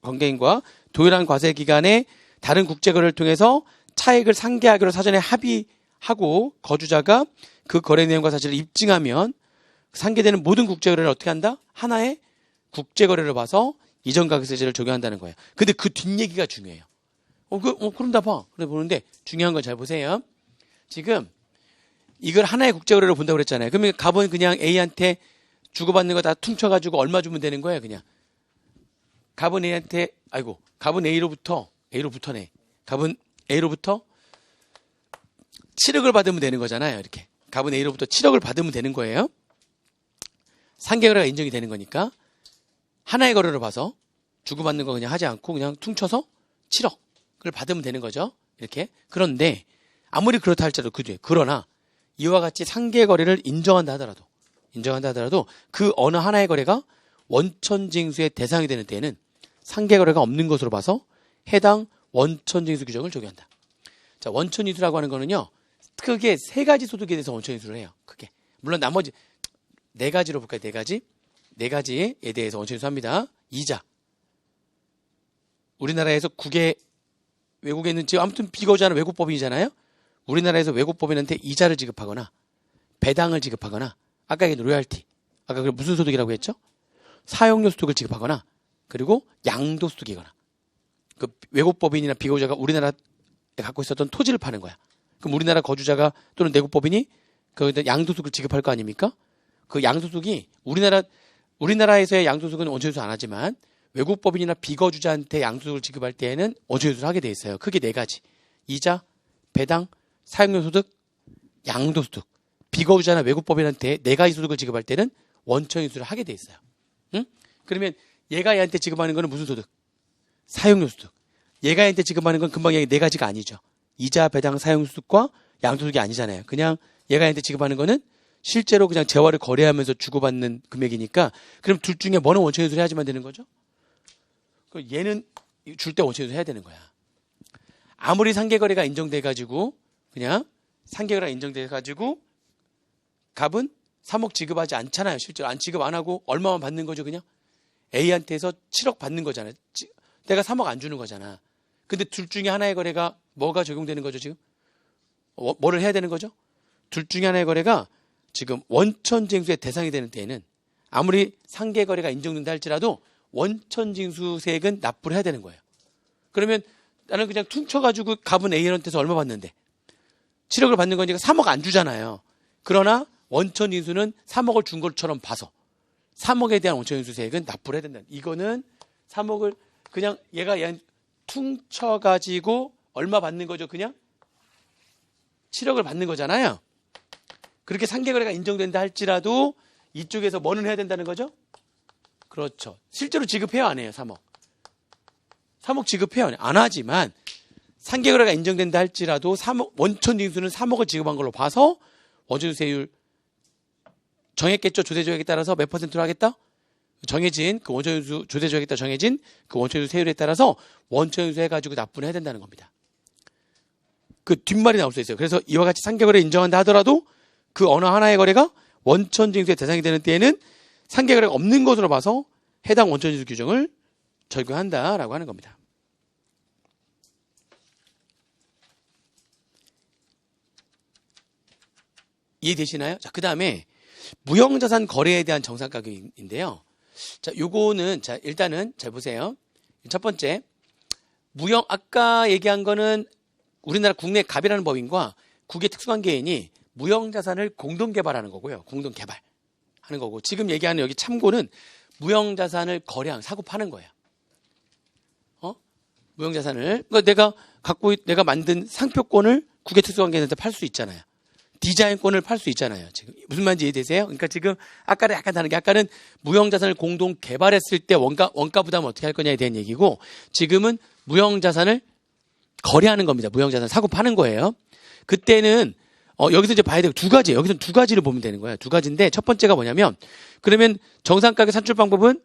관계인과 동일한 과세기관의 다른 국제거래를 통해서 차액을 상계하기로 사전에 합의하고 거주자가 그 거래 내용과 사실을 입증하면 상계되는 모든 국제거래를 어떻게 한다? 하나의 국제거래를 봐서 이전가격세제를 적용한다는 거예요. 근데 그 뒷얘기가 중요해요. 그럼 다 봐. 그래 보는데 중요한 건 잘 보세요. 지금 이걸 하나의 국제거래로 본다고 그랬잖아요. 그러면 갑은 그냥 A한테 주고받는 거 다 퉁쳐가지고 얼마 주면 되는 거예요, 그냥. 갑은 A로부터네. 갑은 A로부터 7억을 받으면 되는 거잖아요, 이렇게. 갑은 A로부터 7억을 받으면 되는 거예요. 상계거래가 인정이 되는 거니까. 하나의 거래를 봐서 주고받는 거 그냥 하지 않고 그냥 퉁쳐서 7억을 받으면 되는 거죠. 이렇게. 그런데 아무리 그렇다 할지라도 그 뒤에 그러나 이와 같이 상계 거래를 인정한다 하더라도 그 어느 하나의 거래가 원천징수의 대상이 되는 때에는 상계 거래가 없는 것으로 봐서 해당 원천징수 규정을 적용한다. 자, 원천징수라고 하는 거는요. 크게 세 가지 소득에 대해서 원천징수를 해요. 크게. 물론 나머지 네 가지로 볼까요? 네 가지에 대해서 원천징수합니다. 이자. 우리나라에서 외국에 있는 지금 아무튼 비거주하는 외국법인이잖아요. 우리나라에서 외국법인한테 이자를 지급하거나 배당을 지급하거나 아까 얘기한 로열티. 아까 그 무슨 소득이라고 했죠? 사용료 소득을 지급하거나 그리고 양도소득이거나 그 외국법인이나 비거주자가 우리나라에 갖고 있었던 토지를 파는 거야. 그럼 우리나라 거주자가 또는 내국법인이 거기다 양도소득을 지급할 거 아닙니까? 그 양도소득이 우리나라에서의 양도소득은 원천징수 안 하지만 외국법인이나 비거주자한테 양도소득을 지급할 때에는 원천징수를 하게 돼 있어요. 크게 네 가지. 이자, 배당, 사용료 소득, 양도소득. 비거주자나 외국법인한테 네 가지 소득을 지급할 때는 원천징수를 하게 돼 있어요. 응? 그러면 얘가 얘한테 지급하는 거는 무슨 소득? 사용료 소득. 얘가 얘한테 지급하는 건 금방 얘기 네 가지가 아니죠. 이자, 배당, 사용료 소득과 양도소득이 아니잖아요. 그냥 얘가 얘한테 지급하는 거는 실제로 그냥 재화를 거래하면서 주고받는 금액이니까 그럼 둘 중에 뭐는 원천징수를 해야지만 되는 거죠? 얘는 줄 때 원천징수 해야 되는 거야. 아무리 상계거래가 인정돼가지고 그냥 상계거래가 인정돼가지고 갑은 3억 지급하지 않잖아요. 실제로 지급 안 하고 얼마만 받는 거죠, 그냥? A한테서 7억 받는 거잖아요. 내가 3억 안 주는 거잖아. 근데 둘 중에 하나의 거래가 뭐가 적용되는 거죠, 지금? 뭐를 해야 되는 거죠? 둘 중에 하나의 거래가 지금 원천징수의 대상이 되는 때에는 아무리 상계거래가 인정된다 할지라도 원천징수세액은 납부를 해야 되는 거예요. 그러면 나는 그냥 퉁쳐가지고 갑은 A한테서 얼마 받는데 7억을 받는 거니까 3억 안 주잖아요. 그러나 원천인수는 3억을 준 것처럼 봐서 3억에 대한 원천인수세액은 납부를 해야 된다. 이거는 3억을 그냥 얘가 퉁쳐가지고 얼마 받는 거죠? 그냥 7억을 받는 거잖아요. 그렇게 상계거래가 인정된다 할지라도 이쪽에서 뭐는 해야 된다는 거죠? 그렇죠. 실제로 지급해요, 안 해요? 3억. 3억 지급해요, 안 하지만 상계거래가 인정된다 할지라도 3억, 원천징수는 3억을 지급한 걸로 봐서 원천징수세율 정했겠죠? 조세조약에 따라서 몇 퍼센트로 하겠다? 정해진 그 원천징수 조세조약에 따라 정해진 그 원천징수 세율에 따라서 원천징수 해가지고 납부를 해야 된다는 겁니다. 그 뒷말이 나올 수 있어요. 그래서 이와 같이 상계거래 인정한다 하더라도 그 어느 하나의 거래가 원천징수의 대상이 되는 때에는 상계거래가 없는 것으로 봐서 해당 원천징수 규정을 적용한다라고 하는 겁니다. 이해되시나요? 자, 그 다음에 무형자산 거래에 대한 정산가격인데요. 자, 요거는, 자, 일단은 잘 보세요. 첫 번째, 아까 얘기한 거는 우리나라 국내 갑이라는 법인과 국외 특수관계인이 무형자산을 공동개발하는 거고요. 공동개발 하는 거고, 지금 얘기하는 여기 참고는 무형자산을 거래한, 사고 파는 거예요. 무형자산을, 그러니까 내가 만든 상표권을 국외 특수관계인한테 팔 수 있잖아요. 디자인권을 팔 수 있잖아요. 지금 무슨 말인지 이해되세요? 그러니까 지금 아까랑 약간 다른 게, 아까는 무형자산을 공동 개발했을 때 원가 부담을 어떻게 할 거냐에 대한 얘기고, 지금은 무형자산을 거래하는 겁니다. 무형자산 사고 파는 거예요. 그때는 여기서 이제 봐야 되고 두 가지, 여기서 두 가지를 보면 되는 거예요. 두 가지인데, 첫 번째가 뭐냐면, 그러면 정산가격 산출 방법은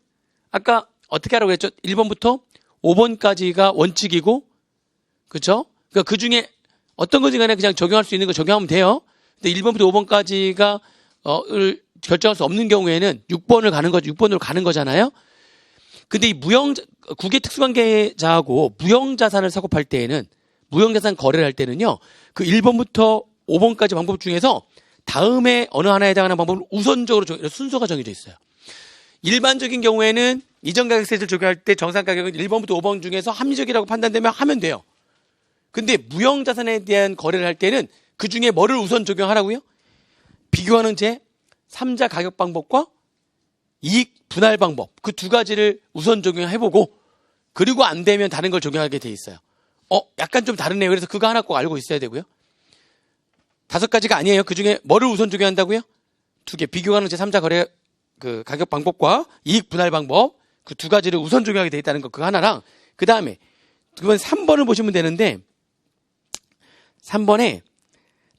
아까 어떻게 하라고 했죠? 1번부터 5번까지가 원칙이고, 그렇죠? 그러니까 그 중에 어떤 거지 간에 그냥 적용할 수 있는 거 적용하면 돼요. 근데 1번부터 5번까지가 결정할 수 없는 경우에는 6번을 가는 거죠. 6번으로 가는 거잖아요. 근데 이 국외 특수관계자하고 무형자산을 사고 팔 때에는, 무형자산 거래를 할 때는요, 그 1번부터 5번까지 방법 중에서 다음에 어느 하나에 해당하는 방법을 우선적으로 순서가 정해져 있어요. 일반적인 경우에는 이전가격세를 적용할 때 정산가격은 1번부터 5번 중에서 합리적이라고 판단되면 하면 돼요. 근데 무형자산에 대한 거래를 할 때는 그 중에 뭐를 우선 적용하라고요? 비교하는 제 3자 가격 방법과 이익 분할 방법, 그 두 가지를 우선 적용해보고, 그리고 안 되면 다른 걸 적용하게 돼 있어요. 약간 좀 다르네요. 그래서 그거 하나 꼭 알고 있어야 되고요. 5가지가 아니에요. 그 중에 뭐를 우선 적용한다고요? 2개, 비교하는 제 3자 거래 그 가격 방법과 이익 분할 방법, 그 두 가지를 우선 적용하게 돼 있다는 거, 그거 하나랑, 그 다음에 그건 3번을 보시면 되는데, 3번에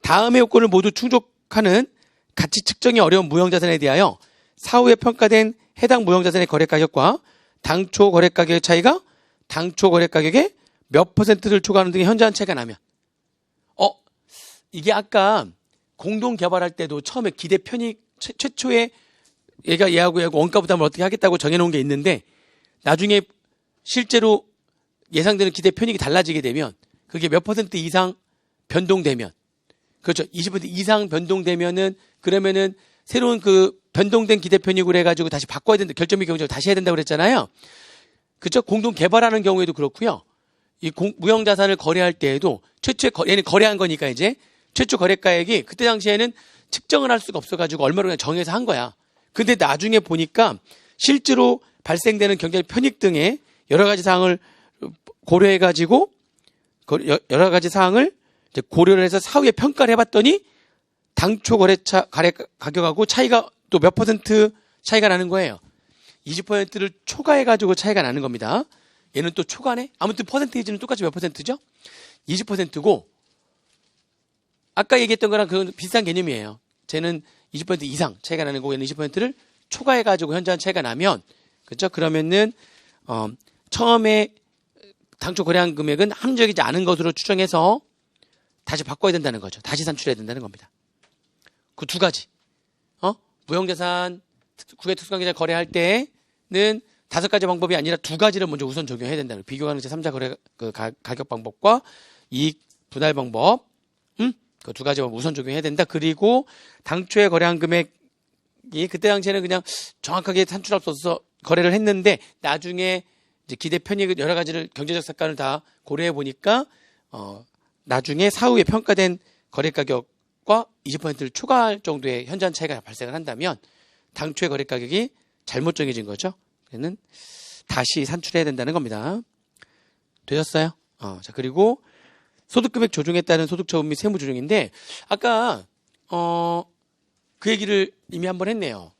다음의 요건을 모두 충족하는 가치 측정이 어려운 무형자산에 대하여 사후에 평가된 해당 무형자산의 거래가격과 당초 거래가격의 차이가 당초 거래가격의 몇 퍼센트를 초과하는 등의 현저한 차이가 나면, 이게 아까 공동 개발할 때도 처음에 기대 편익 최초에 얘하고 원가 부담을 어떻게 하겠다고 정해놓은 게 있는데, 나중에 실제로 예상되는 기대 편익이 달라지게 되면, 그게 몇 퍼센트 이상 변동되면, 그렇죠, 20% 이상 변동되면은, 그러면은 새로운 그 변동된 기대 편익으로 해가지고 다시 바꿔야 된다, 결정비 경쟁을 다시 해야 된다고 그랬잖아요. 그렇죠. 공동 개발하는 경우에도 그렇고요. 이 무형자산을 거래할 때에도 얘는 거래한 거니까 이제 최초 거래가액이 그때 당시에는 측정을 할 수가 없어가지고 얼마로 그냥 정해서 한 거야. 근데 나중에 보니까 실제로 발생되는 경제적 편익 등의 여러 가지 사항을 고려해가지고, 여러 가지 사항을 이제 고려를 해서 사후에 평가를 해봤더니 당초 거래 가격하고 차이가 또 몇 퍼센트 차이가 나는 거예요. 20%를 초과해가지고 차이가 나는 겁니다. 얘는 또 초과네? 아무튼 퍼센테이지는 똑같이 몇 퍼센트죠? 20%고, 아까 얘기했던 거랑 그건 비슷한 개념이에요. 쟤는 20% 이상 차이가 나는 거고, 얘는 20%를 초과해가지고 현저한 차이가 나면, 그렇죠? 그러면은, 처음에 당초 거래한 금액은 합리적이지 않은 것으로 추정해서 다시 바꿔야 된다는 거죠. 다시 산출해야 된다는 겁니다. 그 두 가지. 무형자산, 국외 특수관계자 거래할 때는 5가지 방법이 아니라 2가지를 먼저 우선 적용해야 된다는 거예요. 비교하는 제3자 거래 그 가격 방법과 이익 분할 방법, 그 2가지만 우선 적용해야 된다. 그리고 당초에 거래한 금액이 그때 당시에는 그냥 정확하게 산출할 수 없어서 거래를 했는데, 나중에 이제 기대 편익 여러 가지를 경제적 사건을 다 고려해 보니까 나중에 사후에 평가된 거래 가격과 20%를 초과할 정도의 현저한 차이가 발생을 한다면 당초의 거래 가격이 잘못 정해진 거죠. 그래는 다시 산출해야 된다는 겁니다. 되셨어요? 자, 그리고 소득금액 조정에 따른 소득처분 및 세무 조정인데 아까 그 얘기를 이미 한번 했네요.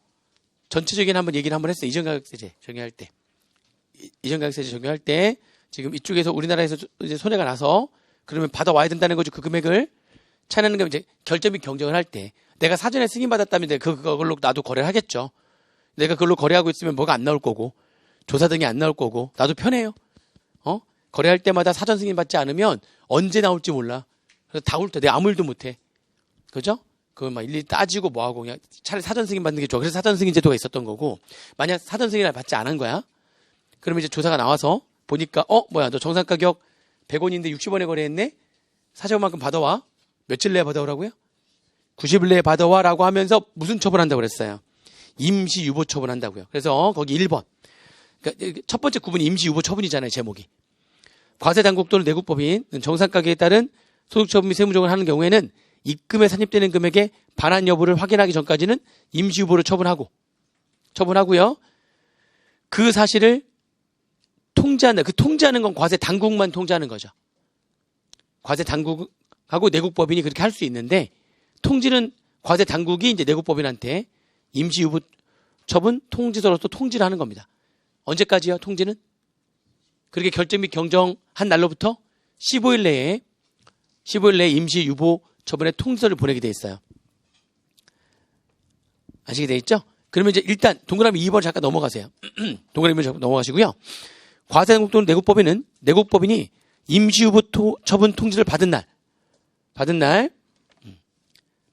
전체적인 한번 얘기를 한번 했어요. 이전가격세제 적용할 때. 이전가격세제 적용할 때 지금 이쪽에서 우리나라에서 이제 손해가 나서 그러면 받아와야 된다는 거죠. 그 금액을 차이나는 게 이제 결제 및 경쟁을 할 때 내가 사전에 승인받았다면 내가 그걸로 나도 거래를 하겠죠. 내가 그걸로 거래하고 있으면 뭐가 안 나올 거고 조사 등이 안 나올 거고 나도 편해요. 거래할 때마다 사전 승인 받지 않으면 언제 나올지 몰라. 그래서 다 올 때 내가 아무 일도 못해. 그죠? 그걸 막 일일이 따지고 뭐하고 그냥 차라리 사전 승인 받는 게 좋아. 그래서 사전 승인 제도가 있었던 거고 만약 사전 승인을 받지 않은 거야. 그러면 이제 조사가 나와서 보니까 뭐야 너 정상 가격 100원인데 60원에 거래했네. 사정만큼 받아와. 며칠 내에 받아오라고요? 90일 내에 받아와라고 하면서 무슨 처분한다고 그랬어요? 임시 유보 처분한다고요. 그래서 거기 1번. 그러니까 첫 번째 구분이 임시 유보 처분이잖아요. 제목이. 과세 당국 또는 내국법인 정상 가격에 따른 소득 처분 및 세무 조정을 하는 경우에는 입금에 산입되는 금액의 반환 여부를 확인하기 전까지는 임시 유보를 처분하고요. 그 사실을 통지한다. 그 통지하는 건 과세 당국만 통지하는 거죠. 과세 당국하고 내국법인이 그렇게 할 수 있는데 통지는 과세 당국이 이제 내국법인한테 임시 유보 처분 통지서로서 통지를 하는 겁니다. 언제까지요? 통지는? 그렇게 결제 및 경정한 날로부터 15일 내에 임시 유보 처분의 통지서를 보내게 돼 있어요. 아시게 돼 있죠? 그러면 이제 일단 동그라미 2번 잠깐 넘어가세요. 동그라미 2번 잠깐 넘어가시고요. 과세당국 또는 내국법인이 임시 유보 처분 통지를 받은 날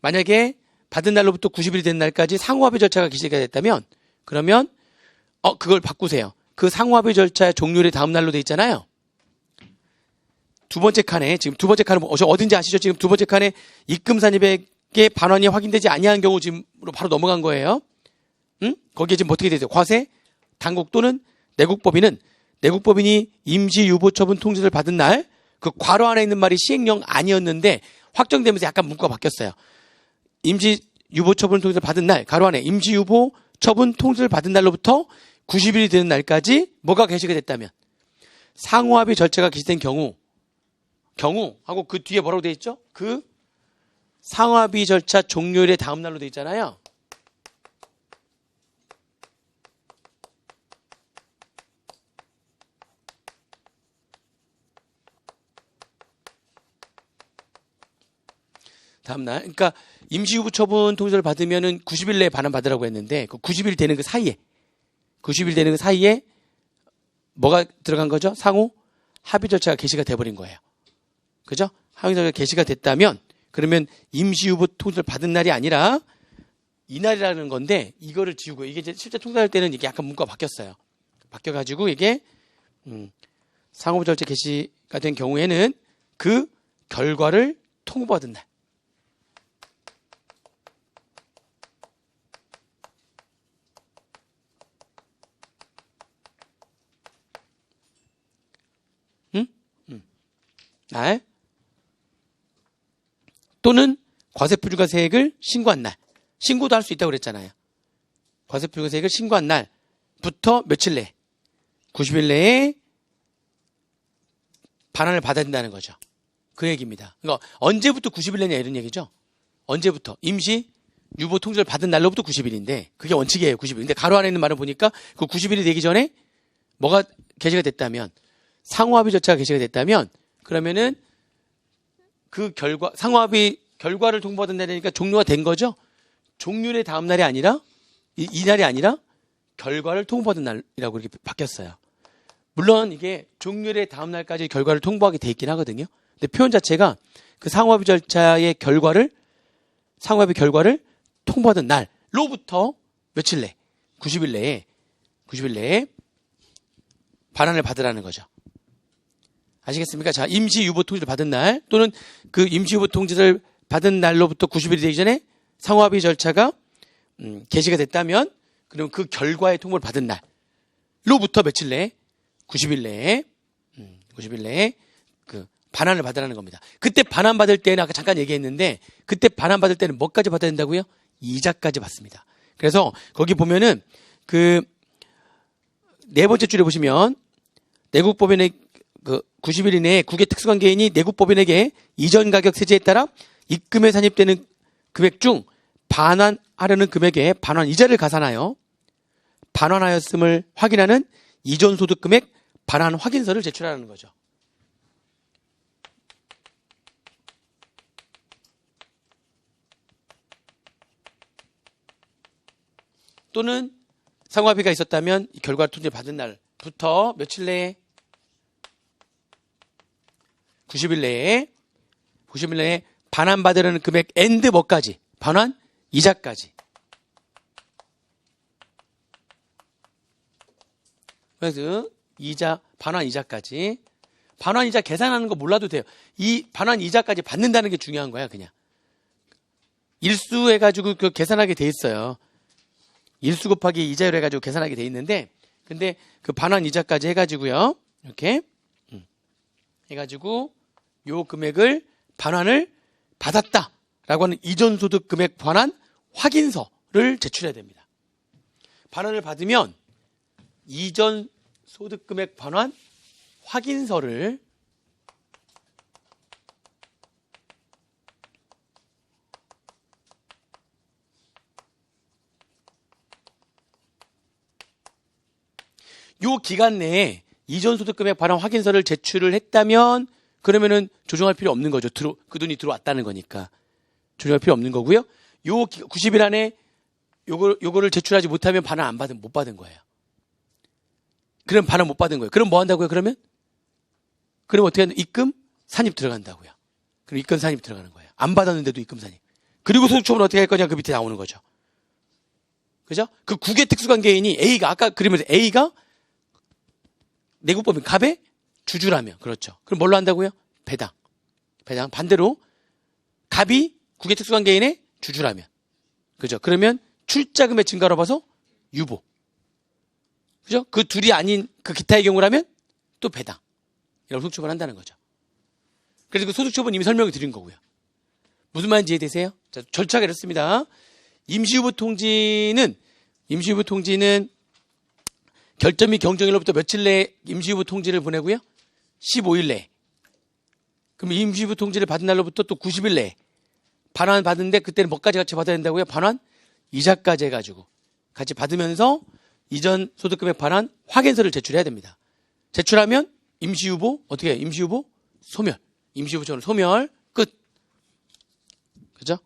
만약에 받은 날로부터 90일이 된 날까지 상호합의 절차가 기시가 됐다면 그러면 그걸 바꾸세요. 그 상호합의 절차의 종료일의 다음 날로 돼 있잖아요. 두 번째 칸에 지금 두 번째 칸은 어딘지 아시죠? 지금 두 번째 칸에 입금 산입액의 반환이 확인되지 아니한 경우 지금으로 바로 넘어간 거예요. 거기에 지금 어떻게 되죠? 과세 당국 또는 내국법인이 임시 유보 처분 통지를 받은 날 그 괄호 안에 있는 말이 시행령 아니었는데 확정되면서 약간 문구가 바뀌었어요. 임시 유보 처분 통지를 받은 날 괄호 안에 임시 유보 처분 통지를 받은 날로부터 90일이 되는 날까지 뭐가 게시가 됐다면 상호합의 절차가 개시된 경우 하고 그 뒤에 뭐라고 돼 있죠? 그 상호합의 절차 종료일의 다음 날로 돼 있잖아요. 다음 날. 그러니까 임시 유보 처분 통지를 받으면은 90일 내에 반환 받으라고 했는데 그 90일 되는 그 사이에 뭐가 들어간 거죠? 상호 합의 절차가 개시가 돼버린 거예요. 그죠? 합의 절차가 개시가 됐다면 그러면 임시 유보 통지를 받은 날이 아니라 이날이라는 건데 이거를 지우고 이게 이제 실제 통지할 때는 이게 약간 문구가 바뀌었어요. 바뀌어가지고 이게 상호 절차 개시가 된 경우에는 그 결과를 통보받은 날. 날 또는 과세표준과세액을 신고한 날. 신고도 할 수 있다고 그랬잖아요. 과세표준과세액을 신고한 날부터 며칠 내에 90일 내에 반환을 받아야 된다는 거죠. 그 얘기입니다. 그러니까 언제부터 90일 내냐 이런 얘기죠. 언제부터 임시 유보 통지를 받은 날로부터 90일인데 그게 원칙이에요. 90일. 근데 가로 안에 있는 말을 보니까 그 90일이 되기 전에 뭐가 게시가 됐다면 상호합의 절차가 게시가 됐다면 그러면은 그 상호합의 결과를 통보받은 날이니까 종료가 된 거죠. 종료의 다음 날이 아니라 이 날이 아니라 결과를 통보받은 날이라고 이렇게 바뀌었어요. 물론 이게 종료의 다음 날까지 결과를 통보하게 돼 있긴 하거든요. 근데 표현 자체가 그 상호합의 절차의 상호합의 결과를 통보받은 날로부터 며칠 내 90일 내에 반환을 받으라는 거죠. 아시겠습니까? 자, 임시 유보 통지를 받은 날 또는 그 임시 유보 통지를 받은 날로부터 90일이 되기 전에 상호합의 절차가 개시가 됐다면 그럼 그 결과의 통보를 받은 날로부터 며칠 내에 90일 내에 그 반환을 받으라는 겁니다. 그때 반환받을 때는 아까 잠깐 얘기했는데 그때 반환받을 때는 뭐까지 받아야 된다고요? 이자까지 받습니다. 그래서 거기 보면은 그 네 번째 줄에 보시면 내국법인의 그 90일 이내에 국외 특수관계인이 내국법인에게 이전 가격 세제에 따라 입금에 산입되는 금액 중 반환하려는 금액에 반환 이자를 가산하여 반환하였음을 확인하는 이전 소득 금액 반환 확인서를 제출하라는 거죠. 또는 상호합의가 있었다면 이 결과 통지를 받은 날부터 며칠 내에 90일 내에 반환받으려는 금액 and 뭐까지? 반환 이자까지. 그래서 이자, 반환 이자까지. 반환 이자 계산하는 거 몰라도 돼요. 이 반환 이자까지 받는다는 게 중요한 거야, 그냥. 일수 해가지고 그 계산하게 돼 있어요. 일수 곱하기 이자율 해가지고 계산하게 돼 있는데, 근데 그 반환 이자까지 해가지고요, 이렇게 해가지고 요 금액을 반환을 받았다라고 하는 이전 소득 금액 반환 확인서를 제출해야 됩니다. 반환을 받으면 이전 소득 금액 반환 확인서를 요 기간 내에 이전 소득 금액 반환 확인서를 제출을 했다면 그러면은 조정할 필요 없는 거죠. 그 돈이 들어왔다는 거니까. 조정할 필요 없는 거고요. 요 90일 안에 요거를 제출하지 못하면 반환 못 받은 거예요. 그럼 반환 못 받은 거예요. 그럼 뭐 한다고요, 그러면? 그럼 어떻게 하는? 입금 산입 들어간다고요. 그럼 입금 산입 들어가는 거예요. 안 받았는데도 입금 산입. 그리고 소득처분 어떻게 할 거냐, 그 밑에 나오는 거죠. 그죠? 그 국외 특수관계인이 A가, 아까 그림에서 A가 내국법인 갑의 주주라면, 그렇죠. 그럼 뭘로 한다고요? 배당. 반대로 갑이 국외 특수관계인의 주주라면, 그죠? 그러면 출자금의 증가로 봐서 유보. 그죠? 그 둘이 아닌 그 기타의 경우라면 또 배당. 이런 소득처분을 한다는 거죠. 그래서 그 소득처분 이미 설명을 드린 거고요. 무슨 말인지 이해되세요? 자, 절차가 이렇습니다. 임시유보 통지는 결정 및 경정일로부터 며칠 내에 임시유보 통지를 보내고요. 15일 내에. 그럼 임시유보 통지를 받은 날로부터 또 90일 내에 반환 받는데 그때는 뭐까지 같이 받아야 된다고요? 반환 이자까지 해가지고 같이 받으면서 이전 소득금액 반환 확인서를 제출해야 됩니다. 제출하면 임시유보 어떻게 해요? 임시유보 소멸. 임시유보 처분 소멸 끝. 그죠?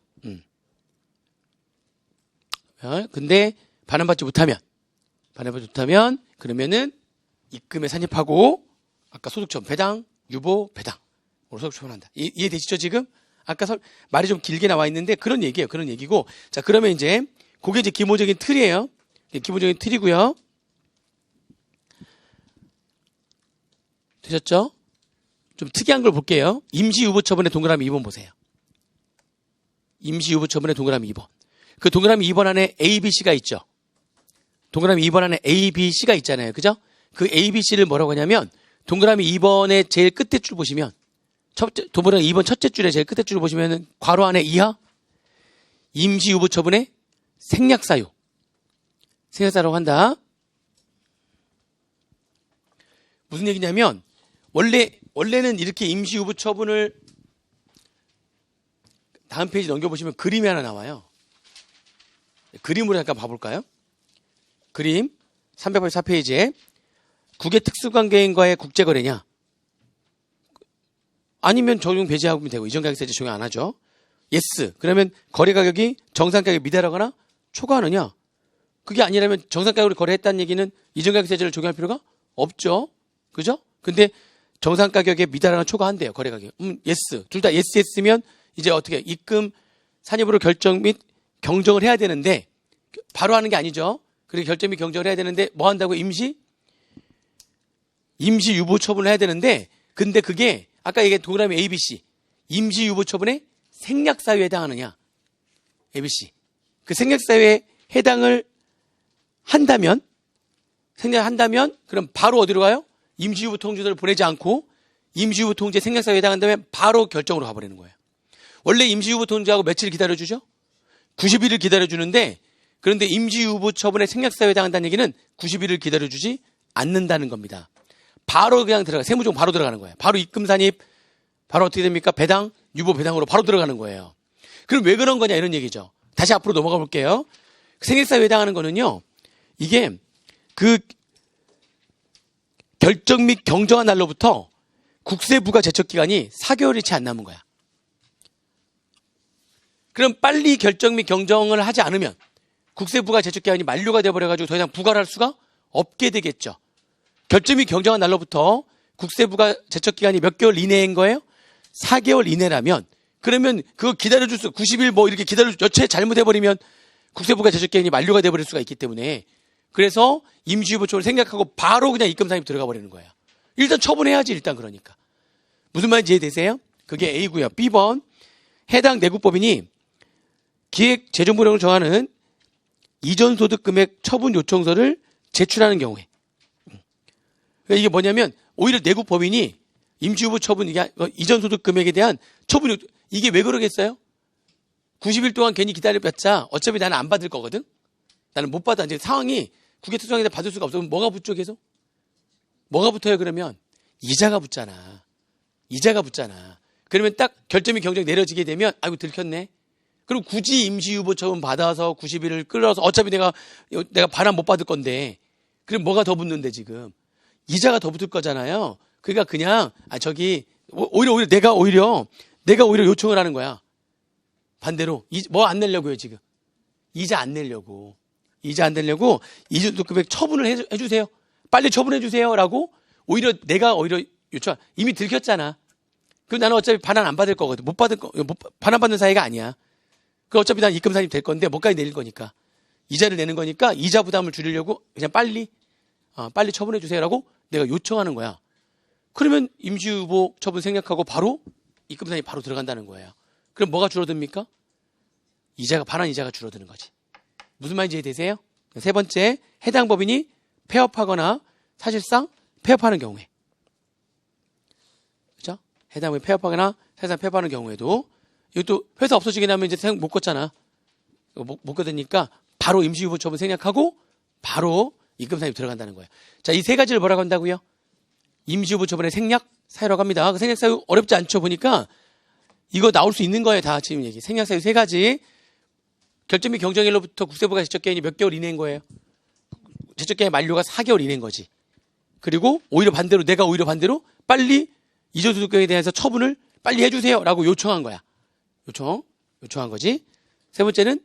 근데 반환받지 못하면 그러면은 입금에 산입하고 아까 소득처분 배당, 유보, 배당으로 소득처분한다. 이해되시죠 지금? 아까 말이 좀 길게 나와 있는데 그런 얘기예요. 그런 얘기고. 자, 그러면 이제 그게 이제 기본적인 틀이에요. 기본적인 틀이고요. 되셨죠? 좀 특이한 걸 볼게요. 임시유보처분의 동그라미 2번 보세요. 임시유보처분의 동그라미 2번. 그 동그라미 2번 안에 A, B, C가 있죠. 동그라미 2번 안에 A, B, C가 있잖아요. 그죠? 그 A, B, C를 뭐라고 하냐면 동그라미 2번의 제일 끝에 줄 보시면 동그라미 2번 첫째 줄에 제일 끝에 줄을 보시면 괄호 안에 이하 임시유보처분의 생략사유. 생략사유라고 한다. 무슨 얘기냐면 원래는 이렇게 임시유보처분을 다음 페이지 넘겨보시면 그림이 하나 나와요. 그림으로 잠깐 봐볼까요? 그림 384페이지에 국외 특수관계인과의 국제거래냐 아니면 적용 배제하면 되고 이전 가격세제 적용 안 하죠. 예스. 그러면 거래 가격이 정상 가격에 미달하거나 초과하느냐? 그게 아니라면 정상 가격으로 거래했다는 얘기는 이전 가격세제를 적용할 필요가 없죠. 그죠? 근데 정상 가격에 미달하거나 초과한대요. 거래 가격. 예스. 둘 다 예스 했으면 이제 어떻게 입금 산입으로 결정 및 경정을 해야 되는데 바로 하는 게 아니죠. 그리고 결정 및 경정을 해야 되는데 뭐 한다고 임시 유보 처분을 해야 되는데 근데 그게 아까 얘기한 동그라미 ABC 임시 유보 처분의 생략 사유에 해당하느냐? ABC. 그 생략 사유에 해당을 한다면 그럼 바로 어디로 가요? 임시 유보 통지서를 보내지 않고 임시후보 통지에 생략사유에 해당한다면 바로 결정으로 가버리는 거예요. 원래 임시후보 통지하고 며칠 기다려주죠? 90일을 기다려주는데 그런데 임시후보 처분에 생략사유에 해당한다는 얘기는 90일을 기다려주지 않는다는 겁니다. 바로 그냥 세무조정 바로 들어가는 거예요. 바로 입금 산입, 바로 어떻게 됩니까? 배당, 유보 배당으로 바로 들어가는 거예요. 그럼 왜 그런 거냐 이런 얘기죠. 다시 앞으로 넘어가 볼게요. 생략사유에 해당하는 거는요. 이게 그 결정 및 경정한 날로부터 국세부가 제척기간이 4개월이 채 안 남은 거야. 그럼 빨리 결정 및 경정을 하지 않으면 국세부가 제척기간이 만료가 되어버려가지고 더 이상 부과를 할 수가 없게 되겠죠. 결정 및 경정한 날로부터 국세부가 제척기간이 몇 개월 이내인 거예요? 4개월 이내라면 그러면 그거 기다려줄 수 90일 뭐 이렇게 여차에 잘못해버리면 국세부가 제척기간이 만료가 되어버릴 수가 있기 때문에 그래서 임시후보 처분을 생략하고 바로 그냥 입금 산입 들어가 버리는 거예요. 일단 처분해야지 일단 그러니까. 무슨 말인지 이해되세요? 그게 A고요. B번 해당 내국법인이 기획재정부령을 정하는 이전소득금액 처분 요청서를 제출하는 경우에 이게 뭐냐면 오히려 내국법인이 임시후보 처분 이전소득금액에 대한 처분 이게 왜 그러겠어요? 90일 동안 괜히 기다려봤자 어차피 나는 안 받을 거거든. 나는 못 받아. 이제 상황이 국외투자에서 받을 수가 없어. 그럼 뭐가 붙죠 계속? 뭐가 붙어요 그러면? 이자가 붙잖아. 이자가 붙잖아. 그러면 딱 결점이 경정 내려지게 되면 아이고 들켰네. 그럼 굳이 임시후보 처분 받아서 90일을 끌어서 어차피 내가 반환 못 받을 건데 그럼 뭐가 더 붙는데 지금? 이자가 더 붙을 거잖아요. 그러니까 그냥 오히려 내가 오히려 요청을 하는 거야. 반대로 뭐 안 내려고요 지금? 이자 안 내려고 이전소득금액 처분을 해주세요. 빨리 처분해 주세요라고 내가 오히려 요청 이미 들켰잖아. 그럼 나는 어차피 반환 안 받을 거거든. 반환 받는 사이가 아니야. 그 어차피 난 입금 산입 될 건데 뭐까지 내릴 거니까 이자를 내는 거니까 이자 부담을 줄이려고 그냥 빨리 처분해 주세요라고 내가 요청하는 거야. 그러면 임시후보 처분 생략하고 바로 입금 산입 바로 들어간다는 거예요. 그럼 뭐가 줄어듭니까? 반환 이자가 줄어드는 거지. 무슨 말인지 이해되세요? 세 번째, 해당 법인이 폐업하거나 사실상 폐업하는 경우에. 그죠? 해당 법인이 폐업하거나 사실상 폐업하는 경우에도 이것도 회사 없어지게 되면 이제 생각 못 걷잖아. 못 걷으니까 바로 임시후보 처분 생략하고 바로 입금 산입 들어간다는 거예요. 자, 이 세 가지를 뭐라고 한다고요? 임시후보 처분의 생략 사유라고 합니다. 그 생략 사유 어렵지 않죠? 보니까 이거 나올 수 있는 거예요. 다 지금 얘기. 생략 사유 세 가지. 결정 및 경정일로부터 국세부가 제척기간이 몇 개월 이내인 거예요? 제척기간 만료가 4개월 이내인 거지. 그리고 내가 오히려 반대로 빨리 이전소득금액에 대해서 처분을 빨리 해주세요라고 요청한 거야. 요청한 거지. 세 번째는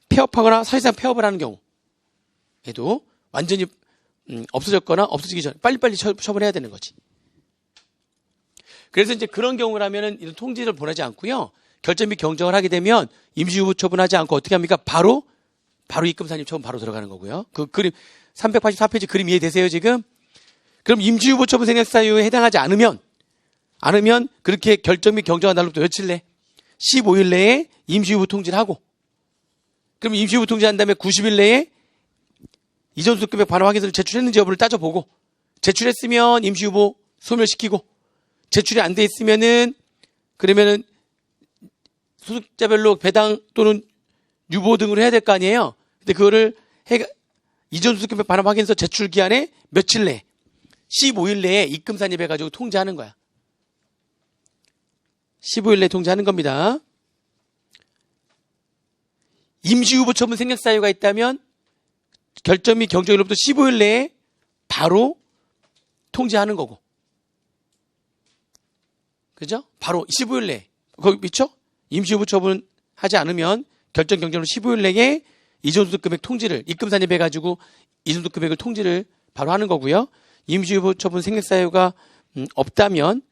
폐업하거나 사실상 폐업을 하는 경우에도 완전히 없어졌거나 없어지기 전에 빨리빨리 처분해야 되는 거지. 그래서 이제 그런 경우라면은 이런 통지를 보내지 않고요. 결정 및 경정을 하게 되면 임시후보 처분하지 않고 어떻게 합니까? 바로 입금 산입 처분 바로 들어가는 거고요. 그 그림 384페이지 그림 이해되세요 지금? 그럼 임시후보 처분 생략 사유에 해당하지 않으면 그렇게 결정 및 경정한 날로부터 며칠 내? 15일 내에 임시후보 통지를 하고 그럼 임시후보 통지한 다음에 90일 내에 이전소득금액 반환 확인서를 제출했는지 여부를 따져보고 제출했으면 임시후보 소멸시키고 제출이 안 돼 있으면은 그러면은 소득자별로 배당 또는 유보 등으로 해야 될 거 아니에요. 근데 그거를 이전소득금액 반환 확인서 제출 기한에 며칠 내에 15일 내에 입금 산입해가지고 통지하는 거야. 15일 내에 통지하는 겁니다. 임시후보 처분 생략 사유가 있다면 결정 및 경정일로부터 15일 내에 바로 통지하는 거고. 그죠? 바로 15일 내에. 거기 미쳐? 임시후보 처분하지 않으면 결정 경정으로 15일 내에 이전소득금액 통지를 입금 산입해가지고 이전소득금액을 통지를 바로 하는 거고요. 임시후보 처분 생략 사유가 없다면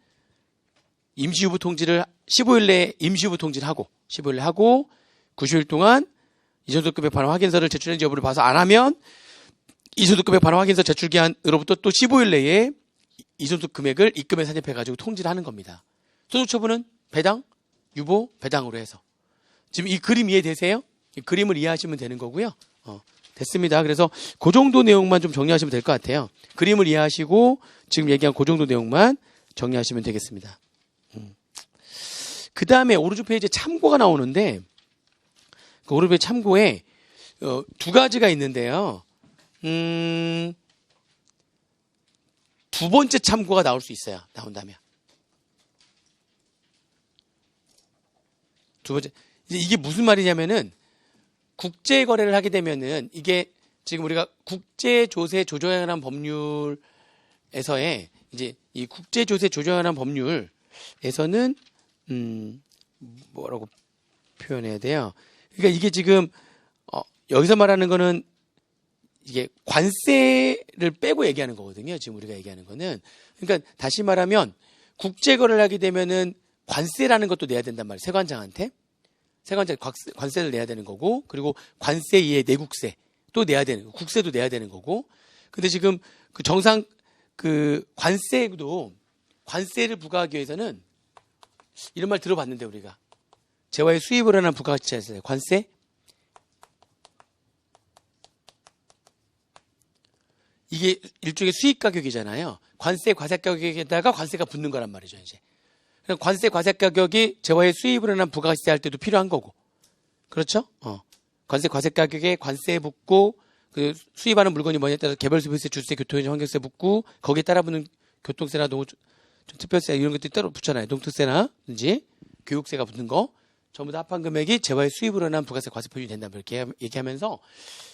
임시후보 통지를 15일 내에 임시후보 통지를 하고 15일 내에 하고 90일 동안 이전소득금액 반환 확인서를 제출했는지 여부를 봐서 안 하면 이전소득금액 반환 확인서 제출 기한으로부터 또 15일 내에 이전소득금액을 입금에 산입해가지고 통지를 하는 겁니다. 소득처분은 배당, 유보, 배당으로 해서. 지금 이 그림 이해되세요? 이 그림을 이해하시면 되는 거고요. 됐습니다. 그래서 그 정도 내용만 좀 정리하시면 될 것 같아요. 그림을 이해하시고 지금 얘기한 그 정도 내용만 정리하시면 되겠습니다. 그 다음에 오른쪽 페이지에 참고가 나오는데 그 오른쪽 페이지 참고에 두 가지가 있는데요. 두 번째 참고가 나올 수 있어요. 나온다면. 두 번째. 이게 무슨 말이냐면은 국제 거래를 하게 되면은 이게 지금 우리가 국제 조세 조정에 관한 법률에서의 이제 이 국제 조세 조정에 관한 법률에서는 뭐라고 표현해야 돼요? 그러니까 이게 지금 여기서 말하는 거는 이게 관세를 빼고 얘기하는 거거든요. 지금 우리가 얘기하는 거는. 그러니까 다시 말하면 국제 거래를 하게 되면은 관세라는 것도 내야 된단 말이에요. 세관장한테. 세관장 관세를 내야 되는 거고, 그리고 관세 이외에 내국세 또 내야 되는 거, 국세도 내야 되는 거고. 근데 지금 그 정상 그 관세도 관세를 부과하기 위해서는 이런 말 들어봤는데 우리가 재화의 수입을 하는 부가가치가 있어요. 관세. 이게 일종의 수익 가격이잖아요. 관세 과세 가격에다가 관세가 붙는 거란 말이죠, 이제. 관세 과세 가격이 재화의 수입을 하는 부가가치 할 때도 필요한 거고. 그렇죠? 관세 과세 가격에 관세 붙고 그 수입하는 물건이 뭐냐에 따라서 개별소비세, 주세, 교통이용, 환경세 붙고 거기에 따라 붙는 교통세나 특별세 이런 것들이 따로 붙잖아요. 농특세나든지 교육세가 붙는 거 전부 다 합한 금액이 재화의 수입으로 난 부가세 과세 표준이 된다 이렇게 얘기하면서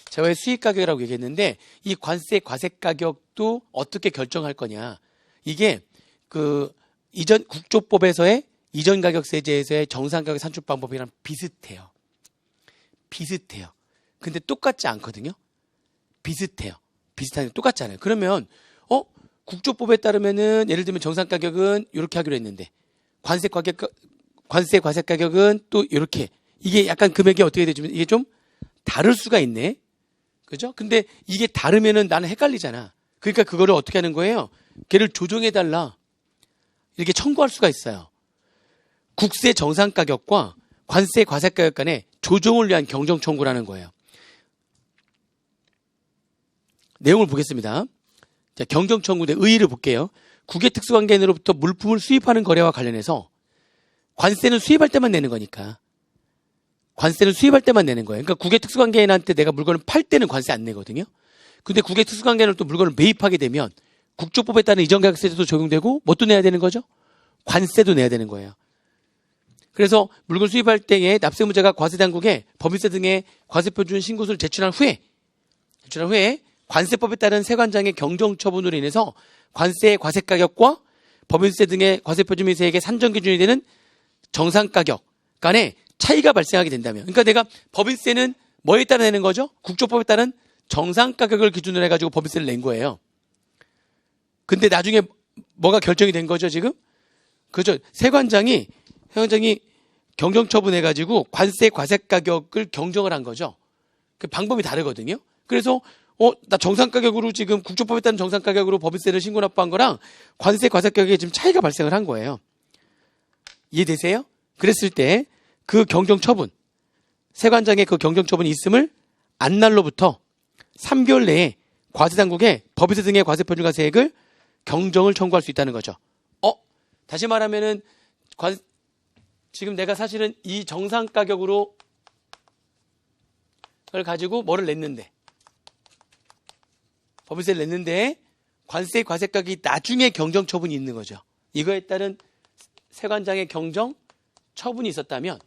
재화의 수입 가격이라고 얘기했는데 이 관세 과세 가격도 어떻게 결정할 거냐. 이게 그 이전 국조법에서의 이전 가격세제에서의 정상 가격 산출 방법이랑 비슷해요. 비슷해요. 근데 똑같지 않거든요. 비슷해요. 비슷하게 똑같지 않아요. 그러면 국조법에 따르면은 예를 들면 정상 가격은 이렇게 하기로 했는데 관세 과세 가격은 또 이렇게 이게 약간 금액이 어떻게 되지만 이게 좀 다를 수가 있네. 그죠? 근데 이게 다르면은 나는 헷갈리잖아. 그러니까 그거를 어떻게 하는 거예요? 걔를 조정해 달라. 이렇게 청구할 수가 있어요. 국세 정상 가격과 관세 과세 가격 간에 조정을 위한 경정 청구라는 거예요. 내용을 보겠습니다. 자, 경정 청구의 의의를 볼게요. 국외 특수관계인으로부터 물품을 수입하는 거래와 관련해서 관세는 수입할 때만 내는 거니까. 관세는 수입할 때만 내는 거예요. 그러니까 국외 특수관계인한테 내가 물건을 팔 때는 관세 안 내거든요. 근데 국외 특수관계인으로 또 물건을 매입하게 되면 국조법에 따른 이전가격세제도 적용되고 뭣도 내야 되는 거죠? 관세도 내야 되는 거예요. 그래서 물건 수입할 때에 납세의무자가 과세당국에 법인세 등의 과세표준 신고서를 제출한 후에 관세법에 따른 세관장의 경정처분으로 인해서 관세의 과세가격과 법인세 등의 과세표준 및세액의 산정기준이 되는 정상가격 간에 차이가 발생하게 된다면, 그러니까 내가 법인세는 뭐에 따라 내는 거죠? 국조법에 따른 정상가격을 기준으로 해가지고 법인세를 낸 거예요. 근데 나중에 뭐가 결정이 된 거죠, 지금? 그죠? 세관장이 경정처분해가지고 관세 과세가격을 경정을 한 거죠. 그 방법이 다르거든요. 그래서 나 정상가격으로 지금 국조법에 따른 정상가격으로 법인세를 신고 납부한 거랑 관세 과세가격에 지금 차이가 발생을 한 거예요. 이해되세요? 그랬을 때 그 경정처분, 세관장의 그 경정처분이 있음을 안 날로부터 3개월 내에 과세당국에 법인세 등의 과세표준과 세액을 경정을 청구할 수 있다는 거죠. 다시 말하면은 지금 내가 사실은 이 정상가격으로 그걸 가지고 뭐를 냈는데 법인세를 냈는데 관세 과세가격이 나중에 경정처분이 있는 거죠. 이거에 따른 세관장의 경정 처분이 있었다면,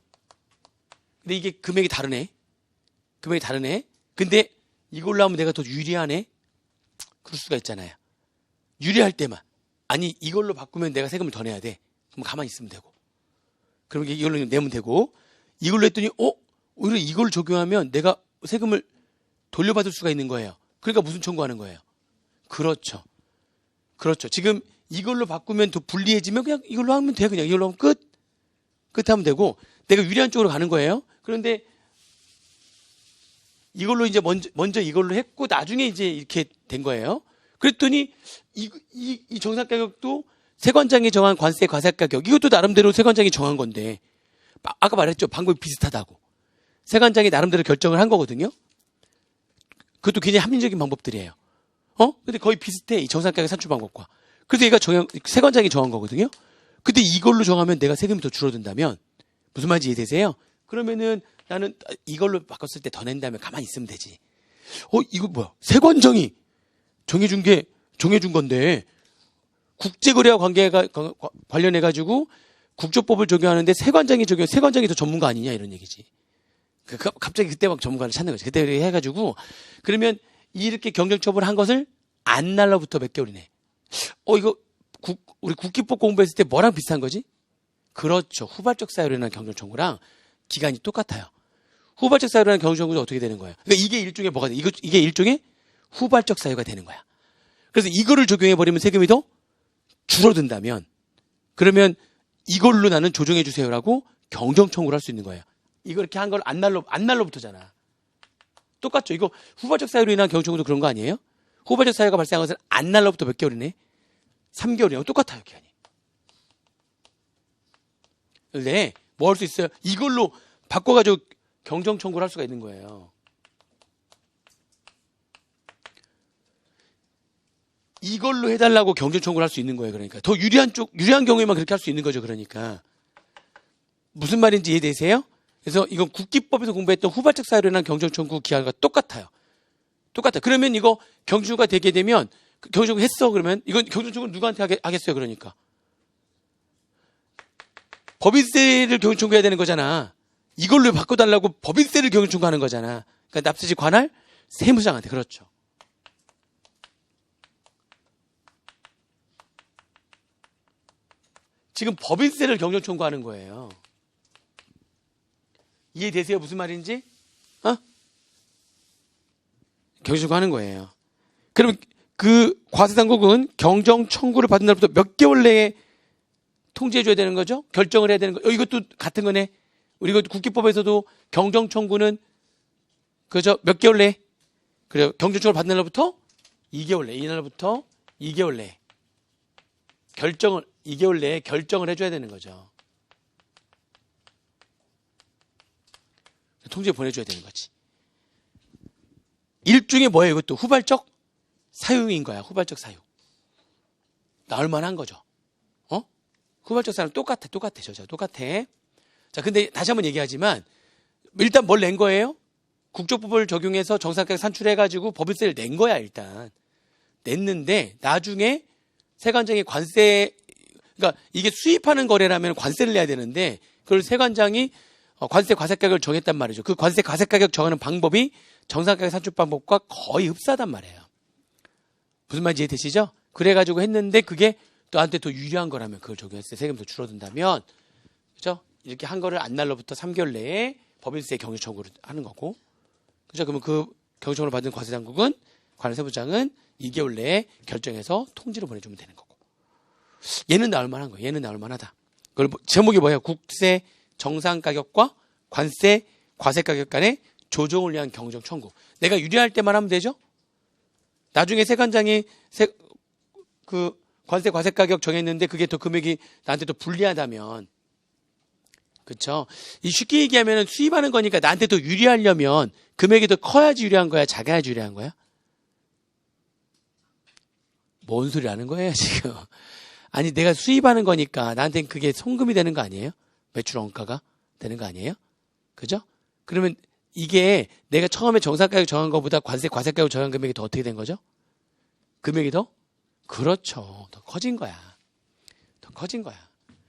근데 이게 금액이 다르네. 근데 이걸로 하면 내가 더 유리하네. 그럴 수가 있잖아요. 유리할 때만. 아니 이걸로 바꾸면 내가 세금을 더 내야 돼. 그럼 가만히 있으면 되고. 그럼 이걸로 내면 되고. 이걸로 했더니 오히려 이걸 적용하면 내가 세금을 돌려받을 수가 있는 거예요. 그러니까 무슨 청구하는 거예요? 그렇죠. 지금 이걸로 바꾸면 더 불리해지면 그냥 이걸로 하면 돼. 그냥 이걸로 하면 끝 하면 되고 내가 유리한 쪽으로 가는 거예요. 그런데 이걸로 이제 먼저 이걸로 했고 나중에 이제 이렇게 된 거예요. 그랬더니 이 정상 가격도 세관장이 정한 관세 과세 가격 이것도 나름대로 세관장이 정한 건데 아까 말했죠. 방법이 비슷하다고. 세관장이 나름대로 결정을 한 거거든요. 그것도 굉장히 합리적인 방법들이에요. 근데 거의 비슷해. 이 정상 가격 산출 방법과. 그래서 얘가 세관장이 정한 거거든요. 근데 이걸로 정하면 내가 세금이 더 줄어든다면 무슨 말인지 이해되세요? 그러면은 나는 이걸로 바꿨을 때 더 낸다면 가만히 있으면 되지. 이거 뭐야? 세관장이 정해준 건데 국제거래와 관련해가지고 국조법을 적용하는데 세관장이 더 전문가 아니냐 이런 얘기지. 갑자기 그때 막 전문가를 찾는 거지. 그때 해가지고 그러면 이렇게 경쟁처벌을 한 것을 안 날로부터 몇 개월이네. 이거 우리 국기법 공부했을 때 뭐랑 비슷한 거지? 그렇죠. 후발적 사유라는 경쟁청구랑 기간이 똑같아요. 후발적 사유라는 경쟁청구는 어떻게 되는 거예요? 그러니까 이게 일종의 뭐가 돼? 이게 일종의 후발적 사유가 되는 거야. 그래서 이거를 적용해버리면 세금이 더 줄어든다면 그러면 이걸로 나는 조정해 주세요라고 경정청구를 할 수 있는 거예요. 이거 이렇게 한 걸 안 날로부터잖아. 똑같죠. 이거 후발적 사유로 인한 경정청구도 그런 거 아니에요? 후발적 사유가 발생한 것은 안 날로부터 몇 개월이네? 3개월이랑 똑같아요, 기간이. 네, 뭐 할 수 있어요? 이걸로 바꿔가지고 경정청구를 할 수가 있는 거예요. 이걸로 해달라고 경쟁청구를 할 수 있는 거예요. 그러니까 더 유리한 경우에만 그렇게 할 수 있는 거죠. 그러니까 무슨 말인지 이해되세요? 그래서 이건 국기법에서 공부했던 후발적 사유로 인한 경쟁청구 기한과 똑같아요. 그러면 이거 경쟁청구가 되게 되면 경쟁청구 했어. 그러면 이건 경쟁청구는 누구한테 하겠어요? 그러니까 법인세를 경쟁청구해야 되는 거잖아. 이걸로 바꿔달라고 법인세를 경쟁청구하는 거잖아. 그러니까 납세지 관할 세무장한테. 그렇죠. 지금 법인세를 경정청구하는 거예요. 이해되세요? 무슨 말인지? 경정청구하는 거예요. 그러면 그 과세당국은 경정청구를 받은 날부터 몇 개월 내에 통지해줘야 되는 거죠? 결정을 해야 되는 거. 이것도 같은 거네. 우리 국기법에서도 경정청구는 그죠? 몇 개월 내에? 그래요. 경정청구를 받는 날부터 2개월 내에. 이날부터 2개월 내에. 2개월 내에 결정을 해줘야 되는 거죠. 통지에 보내줘야 되는 거지. 일종의 뭐예요? 이것도 후발적 사유인 거야. 후발적 사유. 나올 만한 거죠. 후발적 사유는 똑같아. 똑같아. 자, 근데 다시 한번 얘기하지만 일단 뭘 낸 거예요? 국조법을 적용해서 정상가격 산출해가지고 법인세를 낸 거야. 일단 냈는데 나중에 세관장이 그러니까 이게 수입하는 거래라면 관세를 내야 되는데 그걸 세관장이 관세 과세가격을 정했단 말이죠. 그 관세 과세가격 정하는 방법이 정상가격 산출 방법과 거의 흡사하단 말이에요. 무슨 말인지 이해되시죠? 그래가지고 했는데 그게 너한테 더 유리한 거라면 그걸 적용했을 때 세금이 더 줄어든다면 그죠? 이렇게 한 거를 안 날로부터 3개월 내에 법인세 경유청구를 하는 거고 그죠? 그러면 그 경유청구를 받은 과세당국은 관세부장은 2개월 내에 결정해서 통지를 보내주면 되는 거고 얘는 나올 만한 거예요. 얘는 나올 만하다. 그걸 제목이 뭐예요? 국세 정상가격과 관세 과세가격 간의 조정을 위한 경정청구. 내가 유리할 때만 하면 되죠? 나중에 세관장이 그 관세 과세가격 정했는데 그게 더 금액이 나한테 더 불리하다면 그렇죠? 이 쉽게 얘기하면 수입하는 거니까 나한테 더 유리하려면 금액이 더 커야지 유리한 거야? 작아야지 유리한 거야? 뭔 소리 하는 거예요 지금? 아니 내가 수입하는 거니까 나한테는 그게 송금이 되는 거 아니에요? 매출 원가가 되는 거 아니에요? 그죠? 그러면 이게 내가 처음에 정상가격 정한 것보다 과세가격 정한 금액이 더 어떻게 된 거죠? 금액이 더? 그렇죠. 더 커진 거야.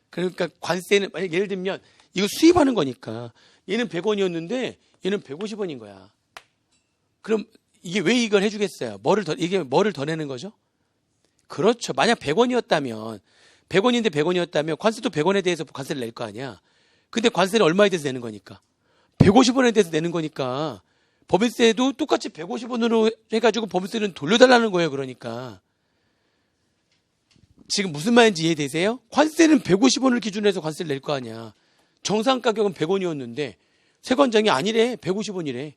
그러니까 관세는 만약 예를 들면 이거 수입하는 거니까 얘는 100원이었는데 얘는 150원인 거야. 그럼 이게 왜 이걸 해주겠어요? 이게 뭐를 더 내는 거죠? 그렇죠. 만약 100원이었다면 100원이었다면 관세도 100원에 대해서 관세를 낼 거 아니야. 근데 관세는 얼마에 대해서 내는 거니까 150원에 대해서 내는 거니까 법인세도 똑같이 150원으로 해가지고 법인세는 돌려달라는 거예요. 그러니까 지금 무슨 말인지 이해되세요? 관세는 150원을 기준으로 해서 관세를 낼 거 아니야. 정상 가격은 100원이었는데 세관장이 아니래. 150원이래.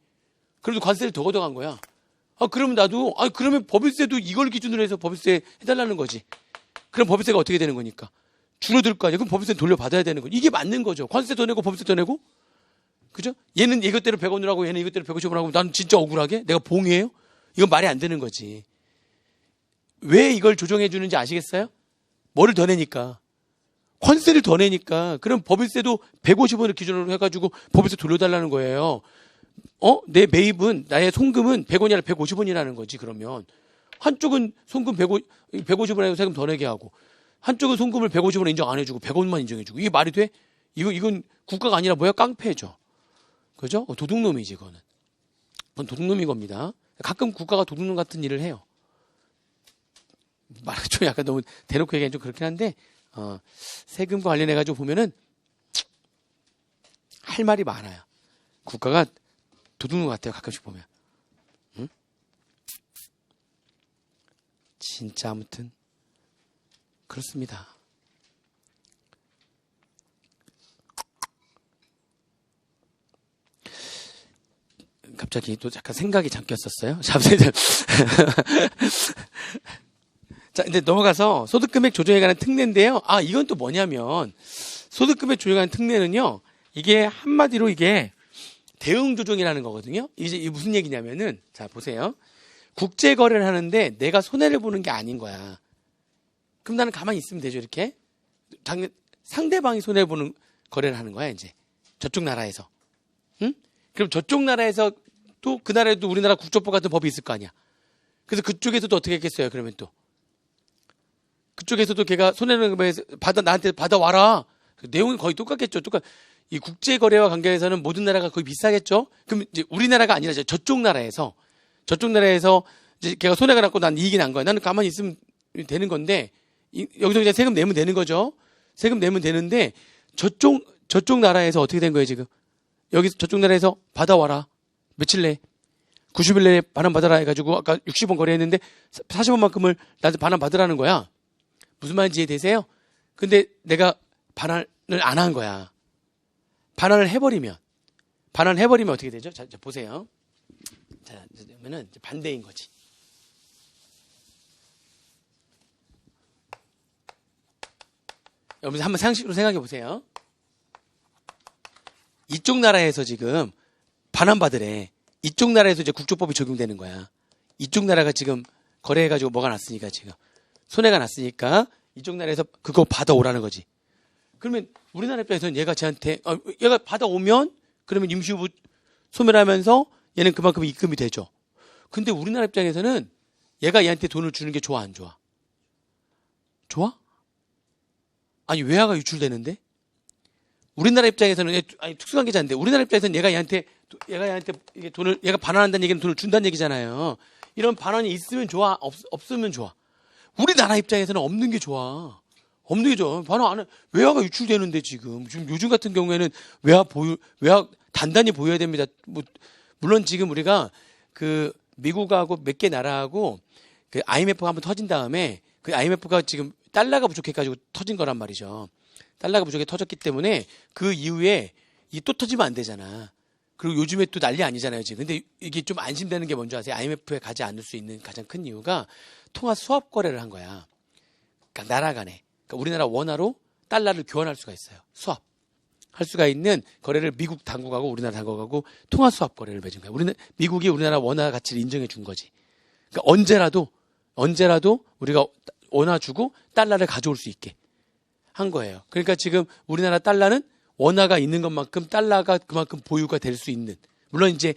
그래도 관세를 더 걷어간 거야. 그러면 그러면 법인세도 이걸 기준으로 해서 법인세 해달라는 거지. 그럼 법인세가 어떻게 되는 거니까? 줄어들 거 아니야. 그럼 법인세 돌려받아야 되는 거지. 이게 맞는 거죠. 관세 더 내고 법인세 더 내고. 그죠? 얘는 이것대로 100원으로 하고 얘는 이것대로 150원으로 하고 나는 진짜 억울하게? 내가 봉이에요? 이건 말이 안 되는 거지. 왜 이걸 조정해 주는지 아시겠어요? 뭐를 더 내니까. 관세를 더 내니까. 그럼 법인세도 150원을 기준으로 해가지고 법인세 돌려달라는 거예요. 내 매입은, 나의 송금은 100원이 아니라 150원이라는 거지, 그러면. 한쪽은 송금 150원에 세금 더 내게 하고, 한쪽은 송금을 150원 인정 안 해주고, 100원만 인정해주고. 이게 말이 돼? 이건 국가가 아니라 뭐야? 깡패죠. 그죠? 도둑놈이지, 그거는. 그건 도둑놈인 겁니다. 가끔 국가가 도둑놈 같은 일을 해요. 말이 좀 약간 너무 대놓고 얘기하면 좀 그렇긴 한데, 세금과 관련해가지고 보면은, 할 말이 많아요. 국가가 도둑놈 같아요, 가끔씩 보면. 응? 진짜 아무튼, 그렇습니다. 갑자기 또 약간 생각이 잠겼었어요. 자, 이제 넘어가서 소득금액 조정에 관한 특례인데요. 이건 또 뭐냐면, 소득금액 조정에 관한 특례는요, 이게 한마디로 이게 대응 조정이라는 거거든요. 이제 이게 무슨 얘기냐면은, 자, 보세요. 국제 거래를 하는데 내가 손해를 보는 게 아닌 거야. 그럼 나는 가만히 있으면 되죠, 이렇게. 상대방이 손해를 보는 거래를 하는 거야, 이제. 저쪽 나라에서. 응? 그럼 저쪽 나라에서 또 그 나라에도 우리나라 국조법 같은 법이 있을 거 아니야. 그래서 그쪽에서도 어떻게 했겠어요, 그러면 또. 그쪽에서도 걔가 손해를 나한테 받아와라. 내용이 거의 똑같겠죠. 이 국제거래와 관계에서는 모든 나라가 거의 비슷하겠죠. 그럼 이제 우리나라가 아니라 저쪽 나라에서 이제 걔가 손해가 났고 난 이익이 난 거야. 나는 가만히 있으면 되는 건데, 여기서 그냥 세금 내면 되는 거죠. 세금 내면 되는데, 저쪽 나라에서 어떻게 된 거예요, 지금? 여기서 저쪽 나라에서 받아와라. 며칠 내에 90일 내에 반환 받아라 해가지고 아까 60원 거래했는데 40원만큼을 나한테 반환 받으라는 거야. 무슨 말인지 이해되세요? 근데 내가 반환을 안 한 거야. 반환을 해버리면 어떻게 되죠? 자, 보세요. 자, 그러면은 반대인 거지. 여러분 한번 상식으로 생각해 보세요. 이쪽 나라에서 지금 반환받으래. 이쪽 나라에서 이제 국조법이 적용되는 거야. 이쪽 나라가 지금 거래해가지고 뭐가 났으니까 지금 손해가 났으니까 이쪽 나라에서 그거 받아오라는 거지. 그러면 우리나라 입장에서는 얘가 얘가 받아오면 그러면 임시후보 소멸하면서 얘는 그만큼 입금이 되죠. 근데 우리나라 입장에서는 얘가 얘한테 돈을 주는 게 좋아, 안 좋아? 좋아? 아니, 외화가 유출되는데? 우리나라 입장에서는, 특수한 계좌인데, 우리나라 입장에서는 얘가 얘한테 이게 돈을, 얘가 반환한다는 얘기는 돈을 준다는 얘기잖아요. 이런 반환이 있으면 좋아, 없으면 좋아. 우리나라 입장에서는 없는 게 좋아. 없는 게 좋아. 반환 안 해. 외화가 유출되는데 지금 요즘 같은 경우에는 외화 단단히 보여야 됩니다. 물론 지금 우리가 미국하고 몇 개 나라하고 IMF가 한번 터진 다음에 IMF가 지금 달러가 부족해가지고 터진 거란 말이죠. 달러가 부족해 터졌기 때문에 그 이후에 또 터지면 안 되잖아. 그리고 요즘에 또 난리 아니잖아요, 지금. 근데 이게 좀 안심되는 게 뭔지 아세요? IMF에 가지 않을 수 있는 가장 큰 이유가 통화 수합 거래를 한 거야. 그러니까 나라 간에. 그러니까 우리나라 원화로 달러를 교환할 수가 있어요. 수합. 할 수가 있는 거래를 미국 당국하고 우리나라 당국하고 통화 수합 거래를 맺은 거야. 미국이 우리나라 원화 가치를 인정해 준 거지. 그러니까 언제라도 우리가 원화 주고 달러를 가져올 수 있게 한 거예요. 그러니까 지금 우리나라 달러는 원화가 있는 것만큼 달러가 그만큼 보유가 될 수 있는, 물론 이제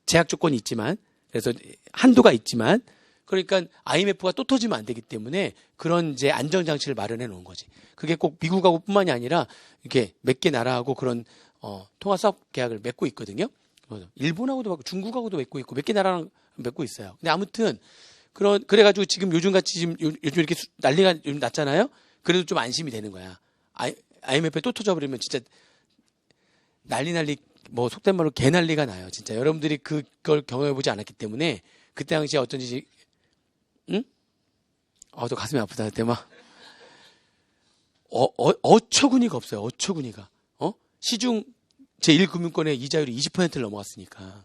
제약 조건이 있지만, 그래서 한도가 있지만, 그러니까 IMF가 또 터지면 안 되기 때문에 그런 이제 안전장치를 마련해 놓은 거지. 그게 꼭 미국하고 뿐만이 아니라 이렇게 몇 개 나라하고 그런 통화 수합 계약을 맺고 있거든요. 일본하고도 맺고 중국하고도 맺고 있고 몇 개 나라랑 맺고 있어요. 근데 아무튼 그래가지고 지금 요즘같이 요즘 이렇게 난리가 요즘 났잖아요. 그래도 좀 안심이 되는 거야. IMF에 또 터져버리면 진짜 난리 뭐 속된 말로 개난리가 나요. 진짜 여러분들이 그걸 경험해보지 않았기 때문에 그때 당시에 어쩐지 응? 또 가슴이 아프다. 그때 막 어처구니가 없어요. 어처구니가. 시중 제1금융권의 이자율이 20%를 넘어갔으니까.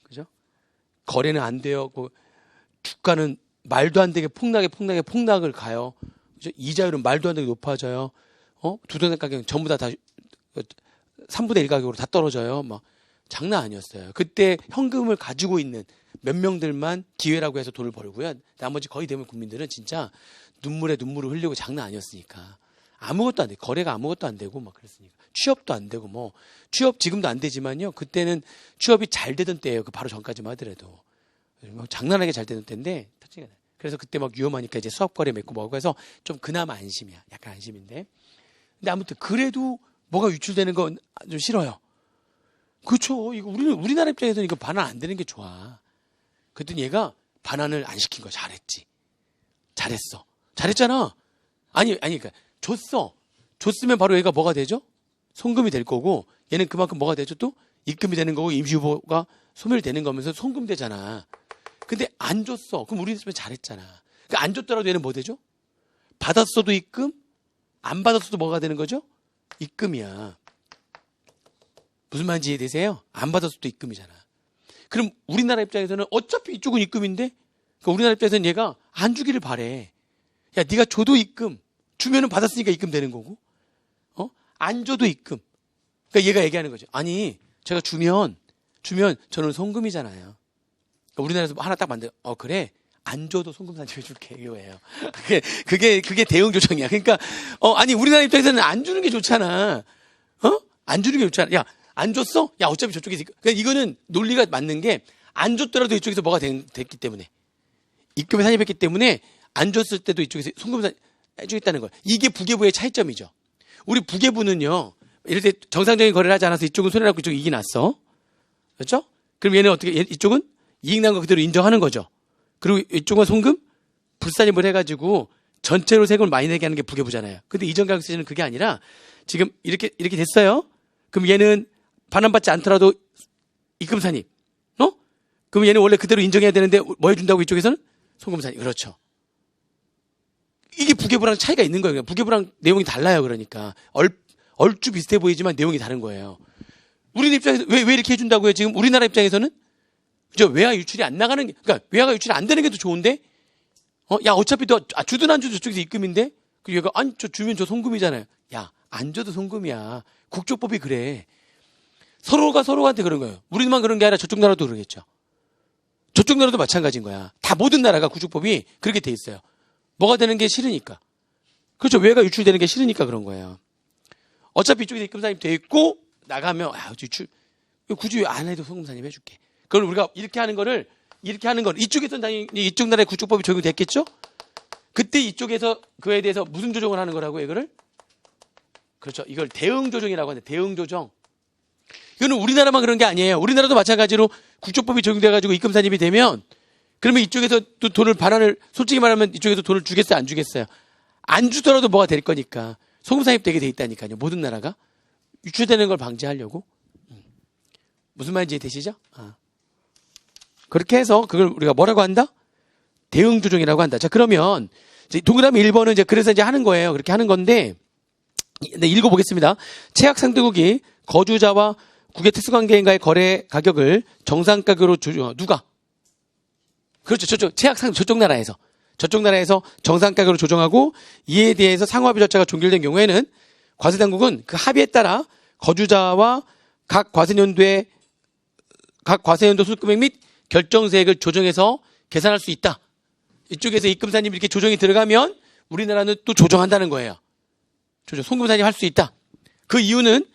그죠? 거래는 안 돼요. 주가는 말도 안 되게 폭락을 가요. 그죠? 이자율은 말도 안 되게 높아져요. 부동산 가격은 전부 다 3분의 1 가격으로 다 떨어져요. 막 장난 아니었어요. 그때 현금을 가지고 있는 몇 명들만 기회라고 해서 돈을 벌고요. 나머지 거의 대부분 국민들은 진짜 눈물에 눈물을 흘리고 장난 아니었으니까. 아무것도 안 돼. 거래가 아무것도 안 되고 막 그랬으니까. 취업도 안 되고 뭐 취업 지금도 안 되지만요. 그때는 취업이 잘 되던 때예요. 그 바로 전까지만 하더라도. 장난하게 잘 되던 때인데 그래서 그때 막 위험하니까 이제 수합 거래 맺고 뭐고 해서 좀 그나마 안심이야. 약간 안심인데. 근데 아무튼 그래도 뭐가 유출되는 건 좀 싫어요. 그렇죠. 이거 우리나라 입장에서는 이거 반환 안 되는 게 좋아. 그랬더니 얘가 반환을 안 시킨 거야. 잘했지. 잘했어. 잘했잖아. 아니, 그러니까 줬으면 바로 얘가 뭐가 되죠? 송금이 될 거고, 얘는 그만큼 뭐가 되죠? 또 입금이 되는 거고, 임시후보가 소멸되는 거면서 송금되잖아. 근데 안 줬어. 그럼 우리는 잘했잖아. 그러니까 안 줬더라도 얘는 뭐 되죠? 받았어도 입금, 안 받았어도 뭐가 되는 거죠? 입금이야. 무슨 말인지 이해되세요? 안 받았어도 입금이잖아. 그럼 우리나라 입장에서는 어차피 이쪽은 입금인데, 그러니까 우리나라 입장에서는 얘가 안 주기를 바래. 야, 네가 줘도 입금, 주면은 받았으니까 입금 되는 거고, 안 줘도 입금. 그러니까 얘가 얘기하는 거죠. 아니, 제가 주면 저는 송금이잖아요. 그러니까 우리나라에서 하나 딱 만들어. 그래. 안 줘도 송금 산정해줄게. 이거예요. 그게 대응 조정이야. 그러니까, 아니, 우리나라 입장에서는 안 주는 게 좋잖아. 안 주는 게 좋잖아. 야, 안 줬어? 야, 어차피 저쪽에서. 그러니까 이거는 논리가 맞는 게, 안 줬더라도 이쪽에서 뭐가 됐기 때문에. 입금에 산입했기 때문에, 안 줬을 때도 이쪽에서 송금 해주겠다는 거야. 이게 부계부의 차이점이죠. 우리 부계부는요, 이럴 때 정상적인 거래를 하지 않아서 이쪽은 손해났고 이쪽은 이익이 났어. 그렇죠? 그럼 얘는 어떻게, 이쪽은 이익 난 거 그대로 인정하는 거죠. 그리고 이쪽은 송금? 불산입을 해가지고 전체로 세금을 많이 내게 하는 게 부계부잖아요. 근데 이전가격세제는 그게 아니라 지금 이렇게 됐어요. 그럼 얘는 반환받지 않더라도 입금 산입. 그럼 얘는 원래 그대로 인정해야 되는데 뭐 해준다고 이쪽에서는? 송금 산입. 그렇죠. 이게 부계부랑 차이가 있는 거예요. 부계부랑 내용이 달라요. 그러니까. 얼추 비슷해 보이지만 내용이 다른 거예요. 우리 입장에서 왜 이렇게 해준다고요? 지금 우리나라 입장에서는? 그죠? 외화 유출이 안 나가는 게, 그러니까 외화가 유출이 안 되는 게 더 좋은데? 야, 어차피 주든 안 주든 저쪽에서 입금인데? 그리고 얘가, 아니, 주면 저 송금이잖아요. 야, 안 줘도 송금이야. 국조법이 그래. 서로가 서로한테 그런 거예요. 우리만 그런 게 아니라 저쪽 나라도 그러겠죠. 저쪽 나라도 마찬가지인 거야. 다 모든 나라가 국조법이 그렇게 돼 있어요. 뭐가 되는 게 싫으니까. 그렇죠. 외화가 유출되는 게 싫으니까 그런 거예요. 어차피 이쪽에 입금 산입 돼 있고, 나가면, 유출, 굳이 안 해도 송금 산입 해줄게. 그걸 우리가 이렇게 하는 거를 이쪽에서는 당연히 이쪽 나라의 국조법이 적용됐겠죠? 그때 이쪽에서 그에 대해서 무슨 조정을 하는 거라고 이거를? 그렇죠. 이걸 대응 조정이라고 하는데 대응 조정. 이거는 우리나라만 그런 게 아니에요. 우리나라도 마찬가지로 국조법이 적용돼가지고 입금 산입이 되면 그러면 이쪽에서 또 돈을 솔직히 말하면 이쪽에서 돈을 주겠어요? 안 주겠어요? 안 주더라도 뭐가 될 거니까. 송금 산입되게 돼 있다니까요. 모든 나라가. 유출되는 걸 방지하려고. 무슨 말인지 이해되시죠? 그렇게 해서 그걸 우리가 뭐라고 한다? 대응 조정이라고 한다. 자, 그러면 이제 동그라미 1번은 이제 그래서 이제 하는 거예요. 그렇게 하는 건데 네, 읽어보겠습니다. 채약 상대국이 거주자와 국외 특수관계인과의 거래 가격을 정상 가격으로 누가? 그렇죠. 저쪽 나라에서 정상 가격으로 조정하고 이에 대해서 상호합의 절차가 종결된 경우에는 과세당국은 그 합의에 따라 거주자와 각 과세년도 수익금액 및 결정세액을 조정해서 계산할 수 있다. 이쪽에서 입금산입 이렇게 조정이 들어가면 우리나라는 또 조정한다는 거예요. 송금산입 할 수 있다. 그 이유는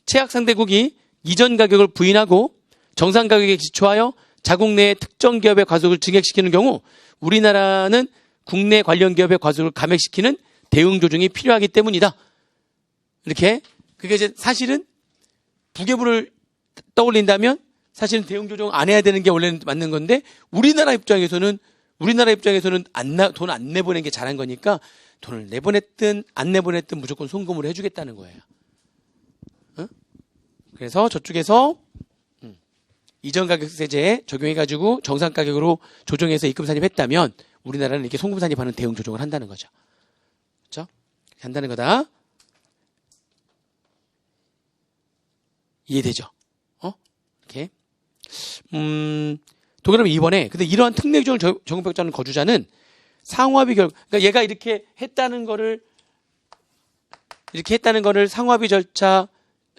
채약 상대국이 이전 가격을 부인하고 정상 가격에 기초하여 자국 내 특정 기업의 과속을 증액시키는 경우 우리나라는 국내 관련 기업의 과속을 감액시키는 대응 조정이 필요하기 때문이다. 이렇게 그게 이제 사실은 부계부를 떠올린다면 사실은 대응 조정 안 해야 되는 게 원래는 맞는 건데 우리나라 입장에서는 돈 안 내보낸 게 잘한 거니까 돈을 내보냈든 안 내보냈든 무조건 송금을 해주겠다는 거예요. 그래서 저쪽에서 이전 가격세제에 적용해가지고 정상 가격으로 조정해서 입금 산입했다면 우리나라는 이렇게 송금 산입하는 대응 조정을 한다는 거죠. 그렇죠? 한다는 거다. 이해되죠? 이렇게. 동그라미 2번에 근데 이러한 특례 규정을 적용받지 않은 거주자는 상호합의 그러니까 얘가 이렇게 했다는 거를 상호합의 절차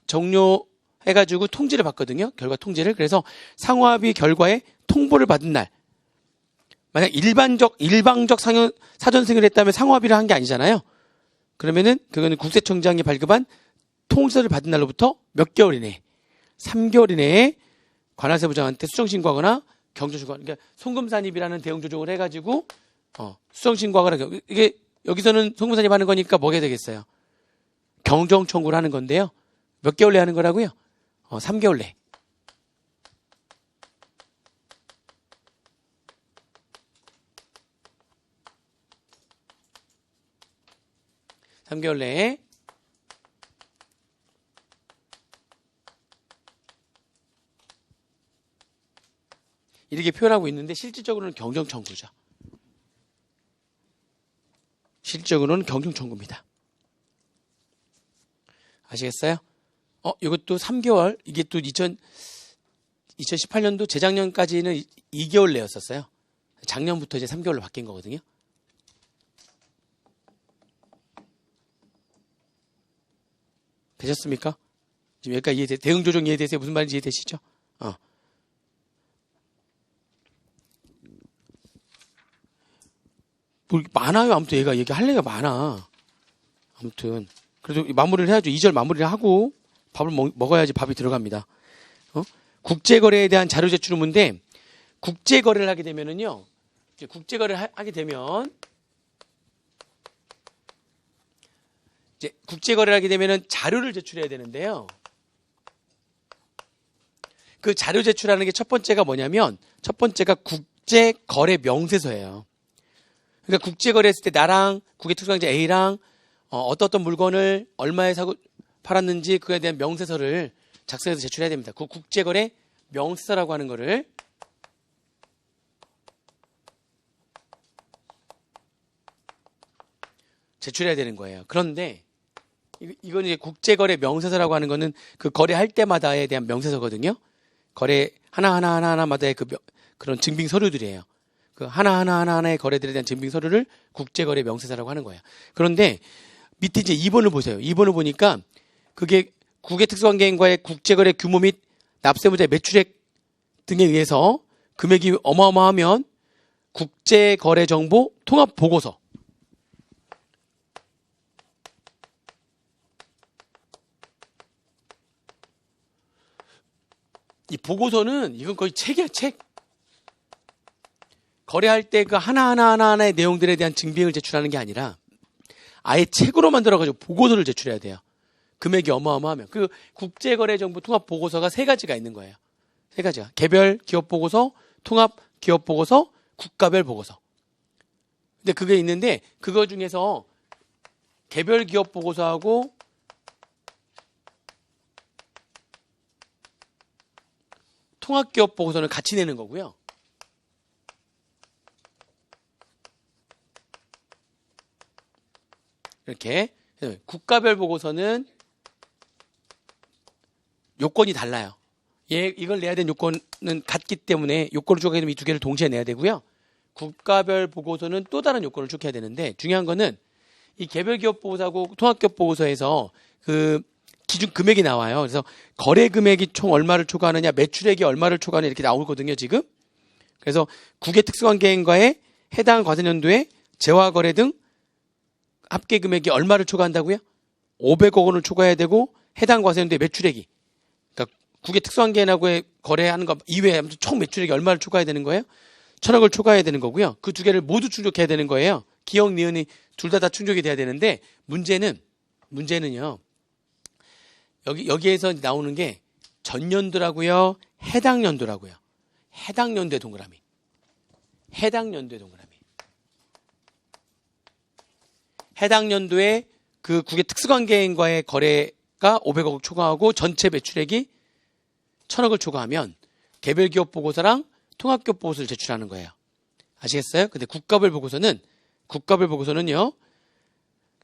종료해가지고 통지를 받거든요. 결과 통지를. 그래서 상호합의 결과에 통보를 받은 날. 만약 일방적 사전 승인을 했다면 상호합의를 한 게 아니잖아요. 그러면은 그거는 국세청장이 발급한 통지서를 받은 날로부터 몇 개월 이내, 3개월 이내에 관할세무장한테 수정신고하거나 경조신고하거나, 그러니까 송금산입이라는 대응 조정을 해가지고 수정신고하거나, 이게 여기서는 송금산입하는 거니까 뭐가 해야 되겠어요? 경정청구를 하는 건데요. 몇 개월 내에 하는 거라고요? 3개월 내. 3개월 내에 이렇게 표현하고 있는데 실질적으로는 경정청구죠. 실질적으로는 경정청구입니다. 아시겠어요? 이것도 3개월, 이게 또 2018년도 재작년까지는 2개월 내였었어요. 작년부터 이제 3개월로 바뀐 거거든요. 되셨습니까? 지금 여기까지 대응조정 이해되세요? 무슨 말인지 이해되시죠? 뭐 많아요. 아무튼 얘기 할 얘기가 많아. 아무튼 그래도 마무리를 해야죠. 2절 마무리를 하고 밥을 먹어야지 밥이 들어갑니다. 국제거래에 대한 자료 제출 의무인데, 국제거래를 하게 되면은요, 국제거래를 하게 되면 이제 국제거래를 하게 되면은 자료를 제출해야 되는데요. 그 자료 제출하는 게 첫 번째가 뭐냐면, 첫 번째가 국제거래 명세서예요. 그러니까 국제거래 했을 때 나랑 국외특수강제 A랑 어떤 물건을 얼마에 사고 팔았는지 그에 대한 명세서를 작성해서 제출해야 됩니다. 그 국제거래 명세서라고 하는 거를 제출해야 되는 거예요. 그런데 이건 이제 국제거래 명세서라고 하는 거는 그 거래할 때마다에 대한 명세서거든요. 거래 하나마다의 그런 증빙 서류들이에요. 그 하나하나의 거래들에 대한 증빙 서류를 국제거래 명세서라고 하는 거예요. 그런데 밑에 이제 2번을 보세요. 2번을 보니까 그게 국외특수관계인과의 국제거래 규모 및 납세무자의 매출액 등에 의해서 금액이 어마어마하면 국제거래정보 통합보고서, 이 보고서는 이건 거의 책이야, 책. 거래할 때 그 하나하나의 내용들에 대한 증빙을 제출하는 게 아니라 아예 책으로 만들어가지고 보고서를 제출해야 돼요. 금액이 어마어마하면. 그 국제거래정보 통합보고서가 3가지가 있는 거예요. 3가지가. 개별 기업보고서, 통합기업보고서, 국가별 보고서. 근데 그게 있는데 그거 중에서 개별 기업보고서하고 통합기업보고서는 같이 내는 거고요. 이렇게 국가별 보고서는 요건이 달라요. 이걸 내야 되는 요건은 같기 때문에 요건을 추가하게 되면 이 2개를 동시에 내야 되고요. 국가별 보고서는 또 다른 요건을 추가해야 되는데, 중요한 거는 이 개별 기업 보고서하고 통합기업 보고서에서 그 기준 금액이 나와요. 그래서 거래 금액이 총 얼마를 초과하느냐, 매출액이 얼마를 초과하느냐 이렇게 나오거든요, 지금. 그래서 국외 특수관계인과의 해당 과세년도에 재화거래 등 합계 금액이 얼마를 초과한다고요? 500억 원을 초과해야 되고, 해당 과세년도의 매출액이, 그러니까 국외 특수관계인하고의 거래하는 것 이외에 총 매출액이 얼마를 초과해야 되는 거예요? 1000억을 초과해야 되는 거고요. 그 2개를 모두 충족해야 되는 거예요. 기억, 니은이 둘 다 충족이 돼야 되는데, 문제는요, 여기에서 나오는 게 전년도라고요, 해당 연도라고요. 해당 연도의 동그라미. 해당 연도에 그 국외 특수관계인과의 거래가 500억 초과하고 전체 매출액이 1000억을 초과하면 개별 기업 보고서랑 통합기업 보고서를 제출하는 거예요. 아시겠어요? 근데 국가별 보고서는요,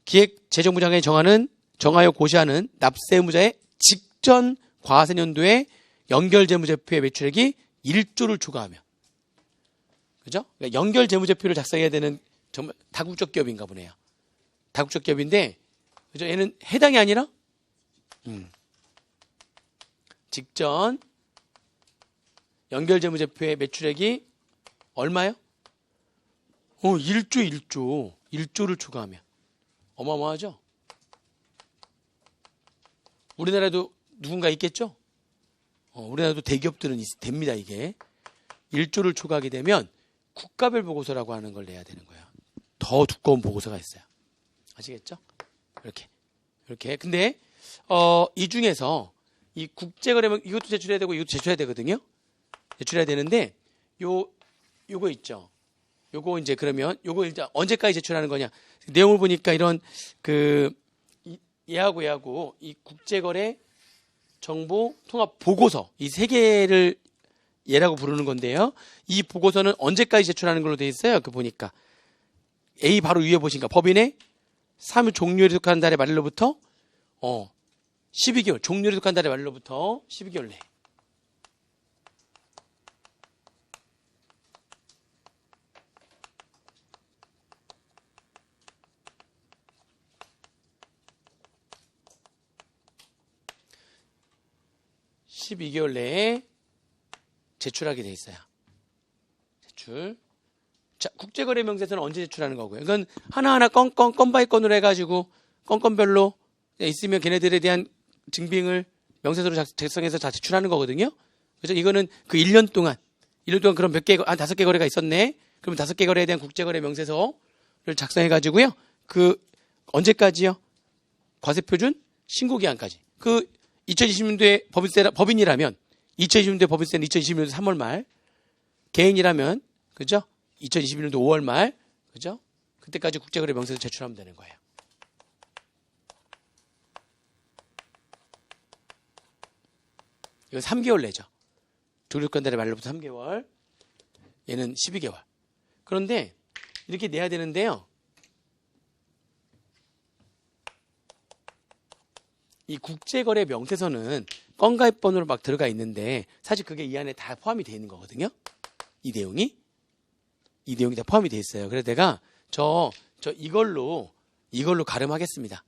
기획재정부 장관이 정하여 고시하는 납세의무자의 직전 과세년도에 연결재무제표의 매출액이 1조를 초과하면, 그죠? 그러니까 연결재무제표를 작성해야 되는 정말 다국적 기업인가 보네요. 다국적 기업인데, 그죠? 얘는 해당이 아니라 직전 연결재무제표의 매출액이 얼마요? 1조를 초과하면 어마어마하죠? 우리나라도 누군가 있겠죠? 우리나라도 대기업들은 됩니다, 이게. 1조를 초과하게 되면 국가별 보고서라고 하는 걸 내야 되는 거예요. 더 두꺼운 보고서가 있어요. 아시겠죠? 이렇게. 근데, 이 중에서 이 국제거래명, 이것도 제출해야 되고 이것도 제출해야 되거든요? 제출해야 되는데, 요거 있죠? 요거 이제 그러면, 요거 일단 언제까지 제출하는 거냐? 내용을 보니까 이런, 얘하고 이 국제거래 정보 통합 보고서, 이 세 개를 얘라고 부르는 건데요. 이 보고서는 언제까지 제출하는 걸로 되어 있어요? 보니까. A 바로 위에 보시니까 법인의 사무 종료에 속하는 달의 말일로부터 12개월, 종료에 속하는 달의 말일로부터 12개월 내. (12개월) 내에 제출하게 돼 있어요. 제출. 자, 국제거래 명세서는 언제 제출하는 거고요? 이건 하나하나 건 바이 건으로 해가지고 건별로 있으면 걔네들에 대한 증빙을 명세서로 작성해서 다 제출하는 거거든요. 그래서 이거는 그 1년 동안 그럼 몇 개, 5개 거래가 있었네. 그러면 5개 거래에 대한 국제거래 명세서를 작성해가지고요. 언제까지요? 과세표준 신고기한까지. 2020년도에 법인이라면 2020년도에 법인세는 2020년도 3월 말, 개인이라면 그죠? 2021년도 5월 말, 그죠? 그때까지 국제거래 명세서 제출하면 되는 거예요. 이건 3개월 내죠. 조력관달의 말로부터 3개월, 얘는 12개월. 그런데 이렇게 내야 되는데요. 이 국제거래 명세서는 건가입번호로 막 들어가 있는데 사실 그게 이 안에 다 포함이 되어 있는 거거든요. 이 내용이 다 포함이 되어 있어요. 그래서 내가 이걸로 가름하겠습니다.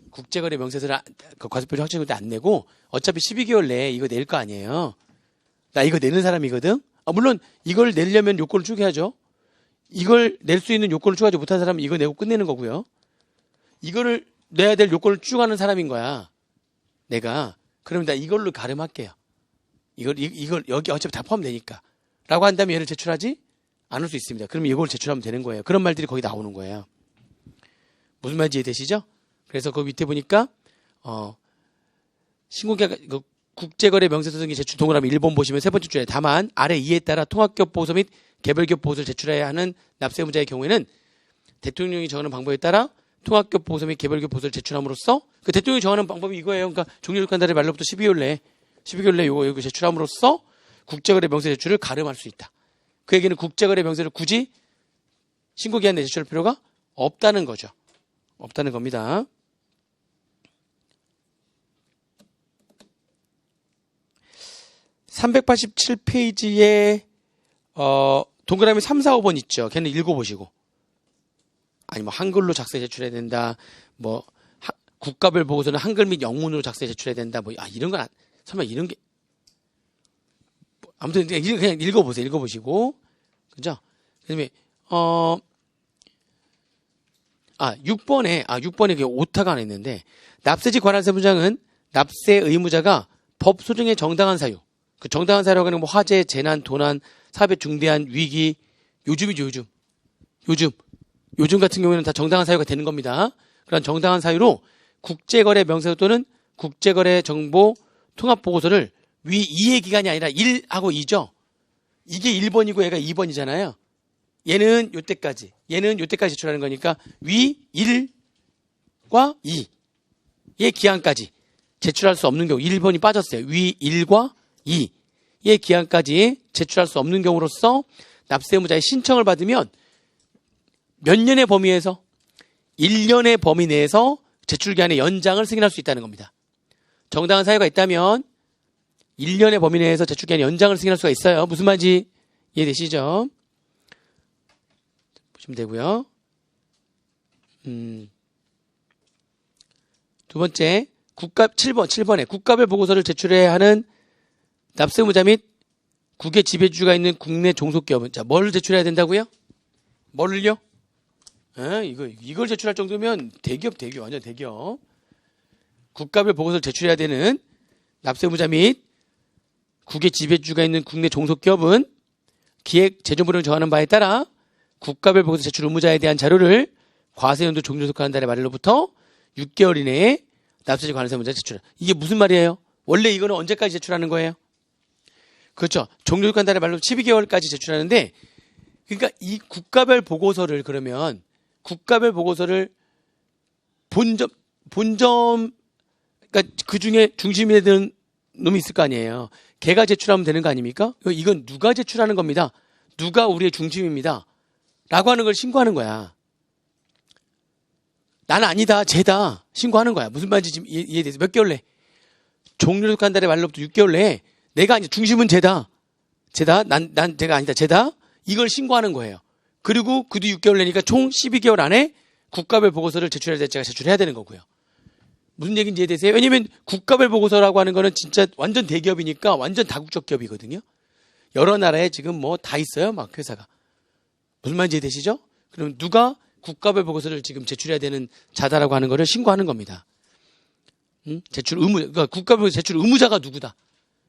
국제거래 명세서를 과세표를 확정일 때 안 내고 어차피 12개월 내에 이거 낼 거 아니에요. 나 이거 내는 사람이거든. 물론 이걸 내려면 요건을 추가하죠. 이걸 낼 수 있는 요건을 추가하지 못한 사람은 이거 내고 끝내는 거고요. 이거를 내야 될 요건을 추가하는 사람인 거야. 내가. 그러면 나 이걸로 가름할게요. 이걸 여기 어차피 다 포함되니까. 라고 한다면 얘를 제출하지 않을 수 있습니다. 그러면 이걸 제출하면 되는 거예요. 그런 말들이 거기 나오는 거예요. 무슨 말인지 이해되시죠? 그래서 그 밑에 보니까 국제거래 명세서 등기 제출 동그라미 1번 보시면 세 번째 줄에 다만 아래 이에 따라 통합기업 보고서 및 개별기업 보고서를 제출해야 하는 납세의무자의 경우에는 대통령이 정하는 방법에 따라 통합기업 보고서 및 개별기업 보고서를 제출함으로써 대통령이 정하는 방법이 이거예요. 그러니까 종료일간달의 말로부터 12개월 내에 요거 제출함으로써 국제거래 명세 제출을 가름할 수 있다. 그 얘기는 국제거래 명세를 굳이 신고기한 내 제출할 필요가 없다는 거죠. 없다는 겁니다. (387페이지에) 동그라미 3, 4, 5번 있죠. 걔는 읽어보시고. 아니 한글로 작성해 제출해야 된다. 국가별 보고서는 한글 및 영문으로 작성해 제출해야 된다. 이런 건 설마 이런 게 아무튼 그냥 읽어보세요. 읽어보시고. 그죠? 그다음에 6번에 오타가 하나 있는데 납세지 관할 세무장은 납세 의무자가 법 소정의 정당한 사유. 그 정당한 사유라고 하는 화재, 재난, 도난, 사업의 중대한 위기, 요즘이죠, 요즘 같은 경우에는 다 정당한 사유가 되는 겁니다. 그런 정당한 사유로 국제거래 명세서 또는 국제거래 정보 통합 보고서를 위 2의 기간이 아니라 1하고 2죠. 이게 1번이고 얘가 2번이잖아요. 얘는 요때까지 제출하는 거니까 위 1과 2의 기한까지 제출할 수 없는 경우 1번이 빠졌어요. 위 1과 2의 기한까지 제출할 수 없는 경우로서 납세의무자의 신청을 받으면 몇 년의 범위에서 1년의 범위 내에서 제출기한의 연장을 승인할 수 있다는 겁니다. 정당한 사유가 있다면 1년의 범위 내에서 제출기한의 연장을 승인할 수가 있어요. 무슨 말인지 이해되시죠? 보시면 되고요. 두 번째 7번에 국가별 보고서를 제출해야 하는 납세의무자 및 국외 지배주가 있는 국내 종속기업은 자, 뭘 제출해야 된다고요? 뭐를요? 이걸 제출할 정도면 대기업 완전 대기업. 국가별 보고서를 제출해야 되는 납세의무자 및 국외 지배주가 있는 국내 종속기업은 기획 재정부령을 정하는 바에 따라 국가별 보고서 제출 의무자에 대한 자료를 과세연도 종료속하는 달의 말일로부터 6개월 이내에 납세지 관세 의무자에 제출해. 이게 무슨 말이에요? 원래 이거는 언제까지 제출하는 거예요? 그렇죠. 종료속하는 달의 말로 12개월까지 제출하는데, 그러니까 이 국가별 보고서를 그러면 국가별 보고서를 본점 그러니까 그 중에 중심에 드는 놈이 있을 거 아니에요. 걔가 제출하면 되는 거 아닙니까? 이건 누가 제출하는 겁니다. 누가 우리의 중심입니다. 라고 하는 걸 신고하는 거야. 나는 아니다, 쟤다. 신고하는 거야. 무슨 말인지 지금 이해돼서 몇 개월 내? 종료속한 달의 말로부터 6개월 내에 내가 아니 중심은 쟤다. 난 쟤가 아니다, 쟤다. 이걸 신고하는 거예요. 그리고 그 뒤 6개월 내니까 총 12개월 안에 국가별 보고서를 제출해야 될 때가 제출해야 되는 거고요. 무슨 얘기인지 이해되세요? 왜냐면 국가별 보고서라고 하는 거는 진짜 완전 대기업이니까 완전 다국적 기업이거든요. 여러 나라에 지금 뭐 다 있어요, 막 회사가. 무슨 말인지 이해되시죠? 그럼 누가 국가별 보고서를 지금 제출해야 되는 자다라고 하는 거를 신고하는 겁니다. 제출 의무, 그러니까 국가별 보고서 제출 의무자가 누구다.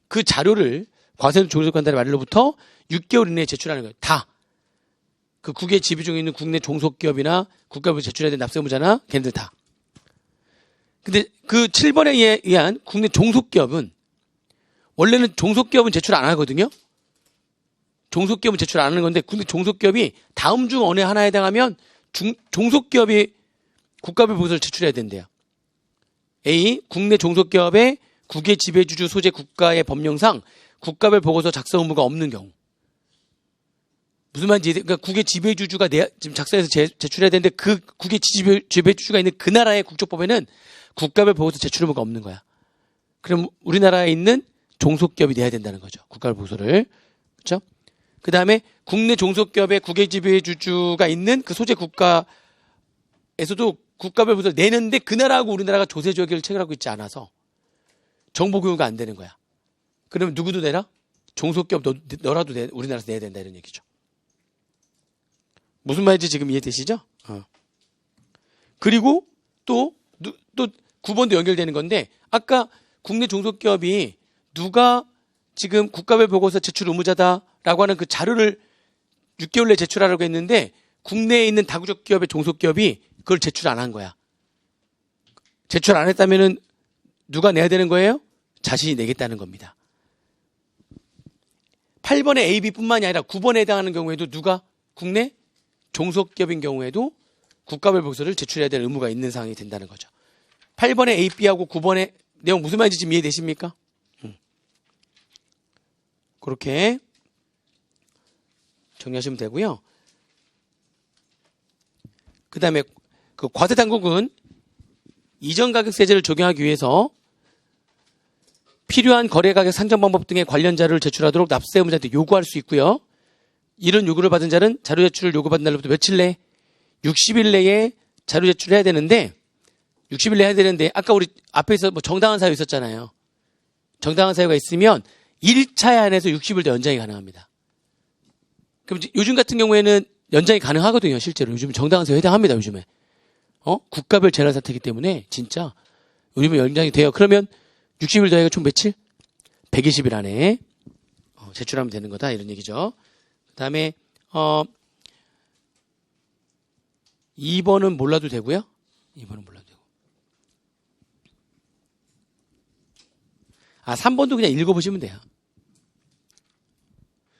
그 자료를 과세연도 종료속한 달의 말일로부터 6개월 이내에 제출하는 거예요. 다. 그 국외 지배 중에 있는 국내 종속기업이나 국가별 제출해야 되는 납세 의무자나 걔네들 다. 근데 그 7번에 의한 국내 종속기업은 원래는 종속기업은 제출 안 하거든요. 종속기업은 제출 안 하는 건데 국내 종속기업이 다음 중 어느 하나에 해당하면 종속기업이 국가별 보고서를 제출해야 된대요. A. 국내 종속기업의 국외 지배주주 소재 국가의 법령상 국가별 보고서 작성 의무가 없는 경우. 무슨 말인지, 그러니까 국외 지배주주가 지금 작성해서 제출해야 되는데 그 국외 지배주주가 있는 그 나라의 국적법에는 국가별 보고서 제출 의무가 없는 거야. 그럼 우리나라에 있는 종속기업이 내야 된다는 거죠. 국가별 보고서를. 그렇죠? 그 다음에 국내 종속기업의 국외 지배주주가 있는 그 소재 국가에서도 국가별 보고서를 내는데 그 나라하고 우리나라가 조세조약을 체결하고 있지 않아서 정보 공유가 안 되는 거야. 그러면 누구도 내라? 종속기업 너라도 우리나라에서 내야 된다 이런 얘기죠. 무슨 말인지 지금 이해되시죠? 그리고 또 9번도 연결되는 건데 아까 국내 종속기업이 누가 지금 국가별 보고서 제출 의무자다라고 하는 그 자료를 6개월 내에 제출하라고 했는데 국내에 있는 다국적 기업의 종속기업이 그걸 제출 안 한 거야. 제출 안 했다면은 누가 내야 되는 거예요? 자신이 내겠다는 겁니다. 8번의 A, B뿐만이 아니라 9번에 해당하는 경우에도 누가 국내 종속기업인 경우에도 국가별 보고서를 제출해야 될 의무가 있는 상황이 된다는 거죠. 8번의 A, B하고 9번의 내용 무슨 말인지 지금 이해되십니까? 그렇게 정리하시면 되고요. 그 다음에 그 과세당국은 이전가격세제를 적용하기 위해서 필요한 거래가격 산정 방법 등의 관련 자료를 제출하도록 납세 의무자한테 요구할 수 있고요. 이런 요구를 받은 자는 자료 제출을 요구받은 날로부터 며칠 내? 60일 내에 자료 제출을 해야 되는데 60일 내에 해야 되는데 아까 우리 앞에서 뭐 정당한 사유 있었잖아요. 정당한 사유가 있으면 1차에 한해서 60일 더 연장이 가능합니다. 그럼 요즘 같은 경우에는 연장이 가능하거든요. 실제로 요즘 정당한 사유에 해당합니다. 요즘에 국가별 재난사태이기 때문에 진짜 요즘에 연장이 돼요. 그러면 60일 더해가 총 며칠? 120일 안에 제출하면 되는 거다 이런 얘기죠. 그 다음에 2번은 몰라도 되고요. 2번은 몰라도 되고 3번도 그냥 읽어보시면 돼요.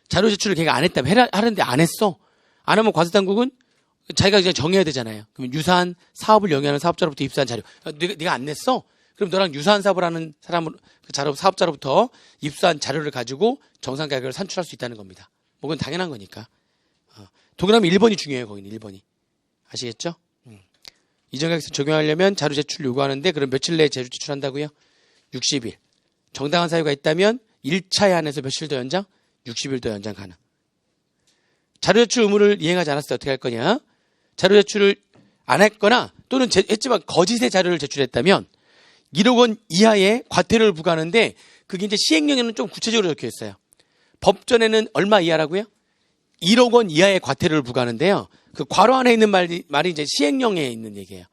자료 제출을 걔가 안 했다면 하는데 안 했어. 안 하면 과세당국은 자기가 그냥 정해야 되잖아요. 그러면 유사한 사업을 영위하는 사업자로부터 입수한 자료. 네가 안 냈어? 그럼 너랑 유사한 사업을 하는 사업자로부터 입수한 자료를 가지고 정상가격을 산출할 수 있다는 겁니다. 뭐 그건 당연한 거니까. 동그라미 1번이 중요해요. 거기는 1번이. 아시겠죠? 이전가격세 적용하려면 자료 제출 요구하는데 그럼 며칠 내에 자료 제출한다고요? 60일. 정당한 사유가 있다면 1차에 한해서 며칠 더 연장? 60일 더 연장 가능. 자료 제출 의무를 이행하지 않았을 때 어떻게 할 거냐? 자료 제출을 안 했거나 또는 했지만 거짓의 자료를 제출했다면 1억 원 이하의 과태료를 부과하는데 그게 이제 시행령에는 좀 구체적으로 적혀 있어요. 법전에는 얼마 이하라고요? 1억 원 이하의 과태료를 부과하는데요. 그 괄호 안에 있는 말이 이제 시행령에 있는 얘기예요.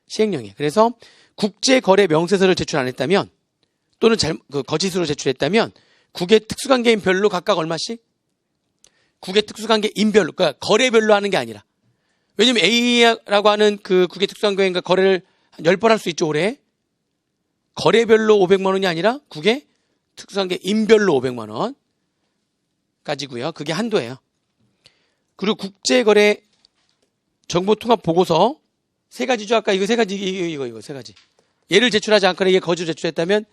시행령에. 그래서 국제거래 명세서를 제출 안 했다면 또는 거짓으로 제출했다면 국의 특수관계인별로 각각 얼마씩? 국의 특수관계인별로, 그러니까 거래별로 하는 게 아니라. 왜냐면 A라고 하는 그 국의 특수관계인과 거래를 한 10번 할 수 있죠, 올해. 거래별로 500만 원이 아니라 국의 특수관계인별로 500만 원까지고요. 그게 한도예요. 그리고 국제거래 정보통합보고서 세 가지죠. 아까 이거 세 가지, 이거 세 가지. 얘를 제출하지 않거나 이게 거짓으로 제출했다면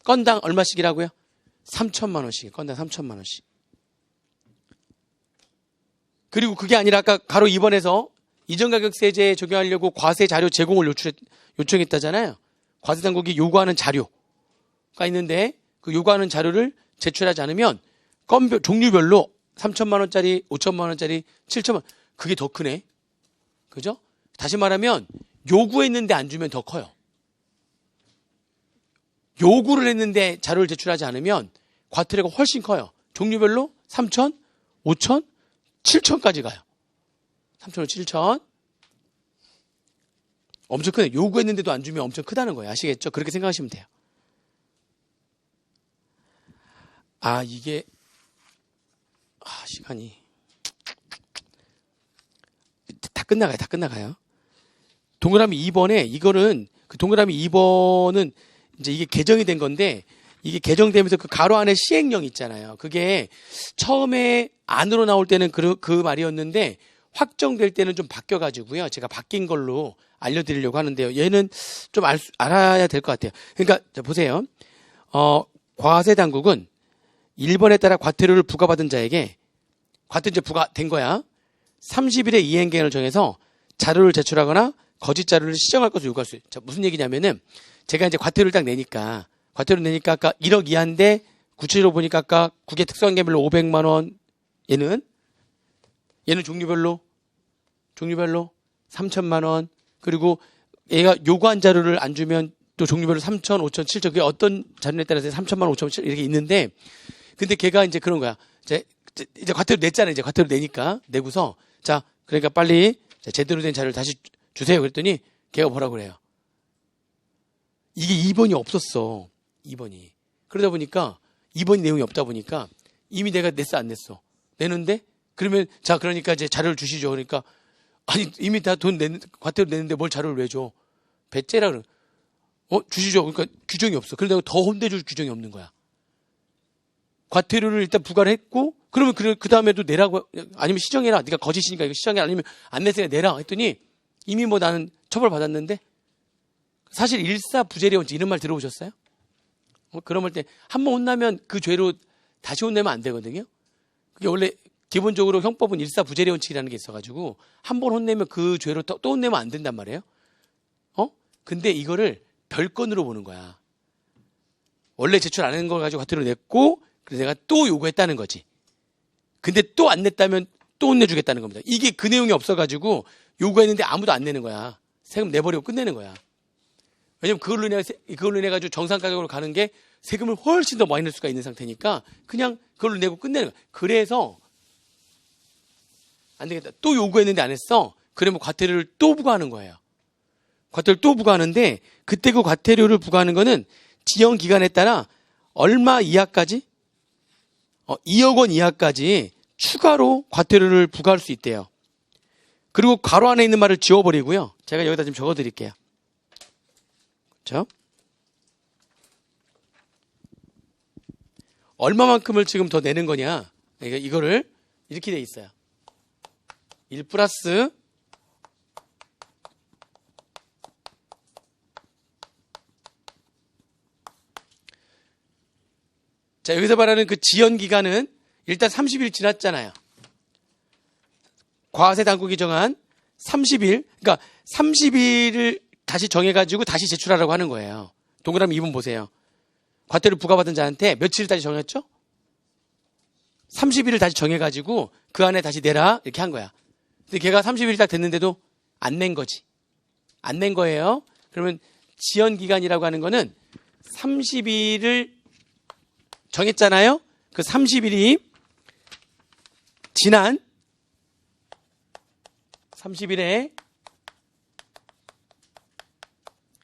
건당 얼마씩이라고요? 3천만 원씩. 건당 3천만 원씩. 그리고 그게 아니라 아까 가로 2번에서 이전가격세제에 적용하려고 과세 자료 제공을 요청했다잖아요. 과세당국이 요구하는 자료가 있는데 그 요구하는 자료를 제출하지 않으면 건별 종류별로 3천만 원짜리, 5천만 원짜리, 7천만 원. 그게 더 크네. 그죠? 다시 말하면 요구했는데 안 주면 더 커요. 요구를 했는데 자료를 제출하지 않으면 과태료가 훨씬 커요. 종류별로 3천, 5천, 7천까지 가요. 3천원, 7천. 엄청 크네. 요구했는데도 안 주면 엄청 크다는 거예요. 아시겠죠? 그렇게 생각하시면 돼요. 시간이. 다 끝나가요. 동그라미 2번에, 동그라미 2번은 이제 이게 개정이 된 건데, 이게 개정되면서 그 가로 안에 시행령 있잖아요. 그게 처음에 안으로 나올 때는 그 말이었는데, 확정될 때는 좀 바뀌어가지고요. 제가 바뀐 걸로 알려드리려고 하는데요. 얘는 좀 알아야 될 것 같아요. 그러니까, 자, 보세요. 과세당국은 1번에 따라 과태료를 부과받은 자에게, 과태료 이제 부과된 거야. 30일의 이행기한을 정해서 자료를 제출하거나 거짓 자료를 시정할 것을 요구할 수 있어요. 자, 무슨 얘기냐면은, 제가 이제 과태료를 딱 내니까 아까 1억 이하인데, 구체적으로 보니까 아까 국외 특수관계별로 500만 원, 얘는 종류별로 3천만 원, 그리고 얘가 요구한 자료를 안 주면 또 종류별로 3천, 5천, 7천, 그게 어떤 자료에 따라서 3천만 원, 5천, 7천 이렇게 있는데, 근데 걔가 이제 그런 거야. 이제 과태료 냈잖아요. 이제 과태료 내니까. 내고서, 자, 그러니까 빨리 제대로 된 자료를 다시 주세요. 그랬더니 걔가 뭐라고 그래요? 이게 2번이 없었어. 2번이. 그러다 보니까 2번이 내용이 없다 보니까 이미 내가 냈어, 안 냈어? 내는데? 그러면, 자, 그러니까 이제 자료를 주시죠. 그러니까, 아니, 이미 다 과태료 냈는데 뭘 자료를 왜 줘? 배째라 그러 주시죠. 그러니까 규정이 없어. 그러다가 더 혼내줄 규정이 없는 거야. 과태료를 일단 부과를 했고, 그러면 그 다음에도 내라고, 아니면 시정해라. 네가 거짓이니까 이거 시정해라. 아니면 안 냈으니까 내라. 했더니 이미 뭐 나는 처벌받았는데, 사실 일사부재리 원칙 이런 말 들어보셨어요? 그런 때 한 번 혼나면 그 죄로 다시 혼내면 안 되거든요. 그게 원래 기본적으로 형법은 일사부재리 원칙이라는 게 있어가지고 한 번 혼내면 그 죄로 또 혼내면 안 된단 말이에요. 근데 이거를 별건으로 보는 거야. 원래 제출 안 한 걸 가지고 과태료 냈고, 그래서 내가 또 요구했다는 거지. 근데 또 안 냈다면 또 혼내주겠다는 겁니다. 이게 그 내용이 없어가지고 요구했는데 아무도 안 내는 거야. 세금 내버리고 끝내는 거야. 왜냐면 그걸로 인해 가지고 정상 가격으로 가는 게 세금을 훨씬 더 많이 낼 수가 있는 상태니까 그냥 그걸로 내고 끝내는 거야. 그래서 안 되겠다. 또 요구했는데 안 했어. 그러면 과태료를 또 부과하는 거예요. 과태료를 또 부과하는데 그때 그 과태료를 부과하는 거는 지연 기간에 따라 얼마 이하까지? 2억 원 이하까지 추가로 과태료를 부과할 수 있대요. 그리고 괄호 안에 있는 말을 지워버리고요. 제가 여기다 좀 적어드릴게요. 그렇죠? 얼마만큼을 지금 더 내는 거냐? 이거를 이렇게 돼 있어요. 1 플러스 자, 여기서 말하는 그 지연 기간은 일단 30일 지났잖아요. 과세 당국이 정한 30일, 그러니까 30일을 다시 정해가지고 다시 제출하라고 하는 거예요. 동그라미 2번 보세요. 과태료 부과받은 자한테 며칠을 다시 정했죠? 30일을 다시 정해가지고 그 안에 다시 내라 이렇게 한 거야. 근데 걔가 30일이 딱 됐는데도 안 낸 거지. 안 낸 거예요. 그러면 지연 기간이라고 하는 거는 30일을 정했잖아요. 그 30일이 지난 30일에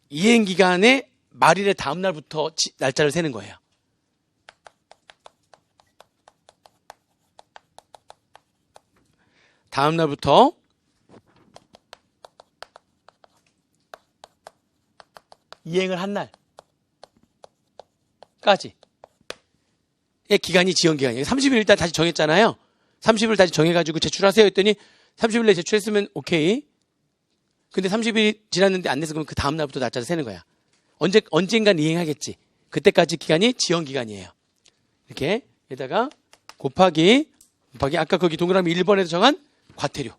이행기간의 말일의 다음 날부터 날짜를 세는 거예요. 다음 날부터 이행을 한 날까지의 기간이 지연기간이에요. 30일 일단 다시 정했잖아요. 30일 다시 정해가지고 제출하세요 했더니 30일에 제출했으면 오케이. 근데 30일이 지났는데 안 돼서 그러면 그 다음 날부터 날짜를 세는 거야. 언젠간 이행하겠지. 그때까지 기간이 지연기간이에요. 이렇게 여기다가 곱하기 아까 거기 동그라미 1번에서 정한 과태료.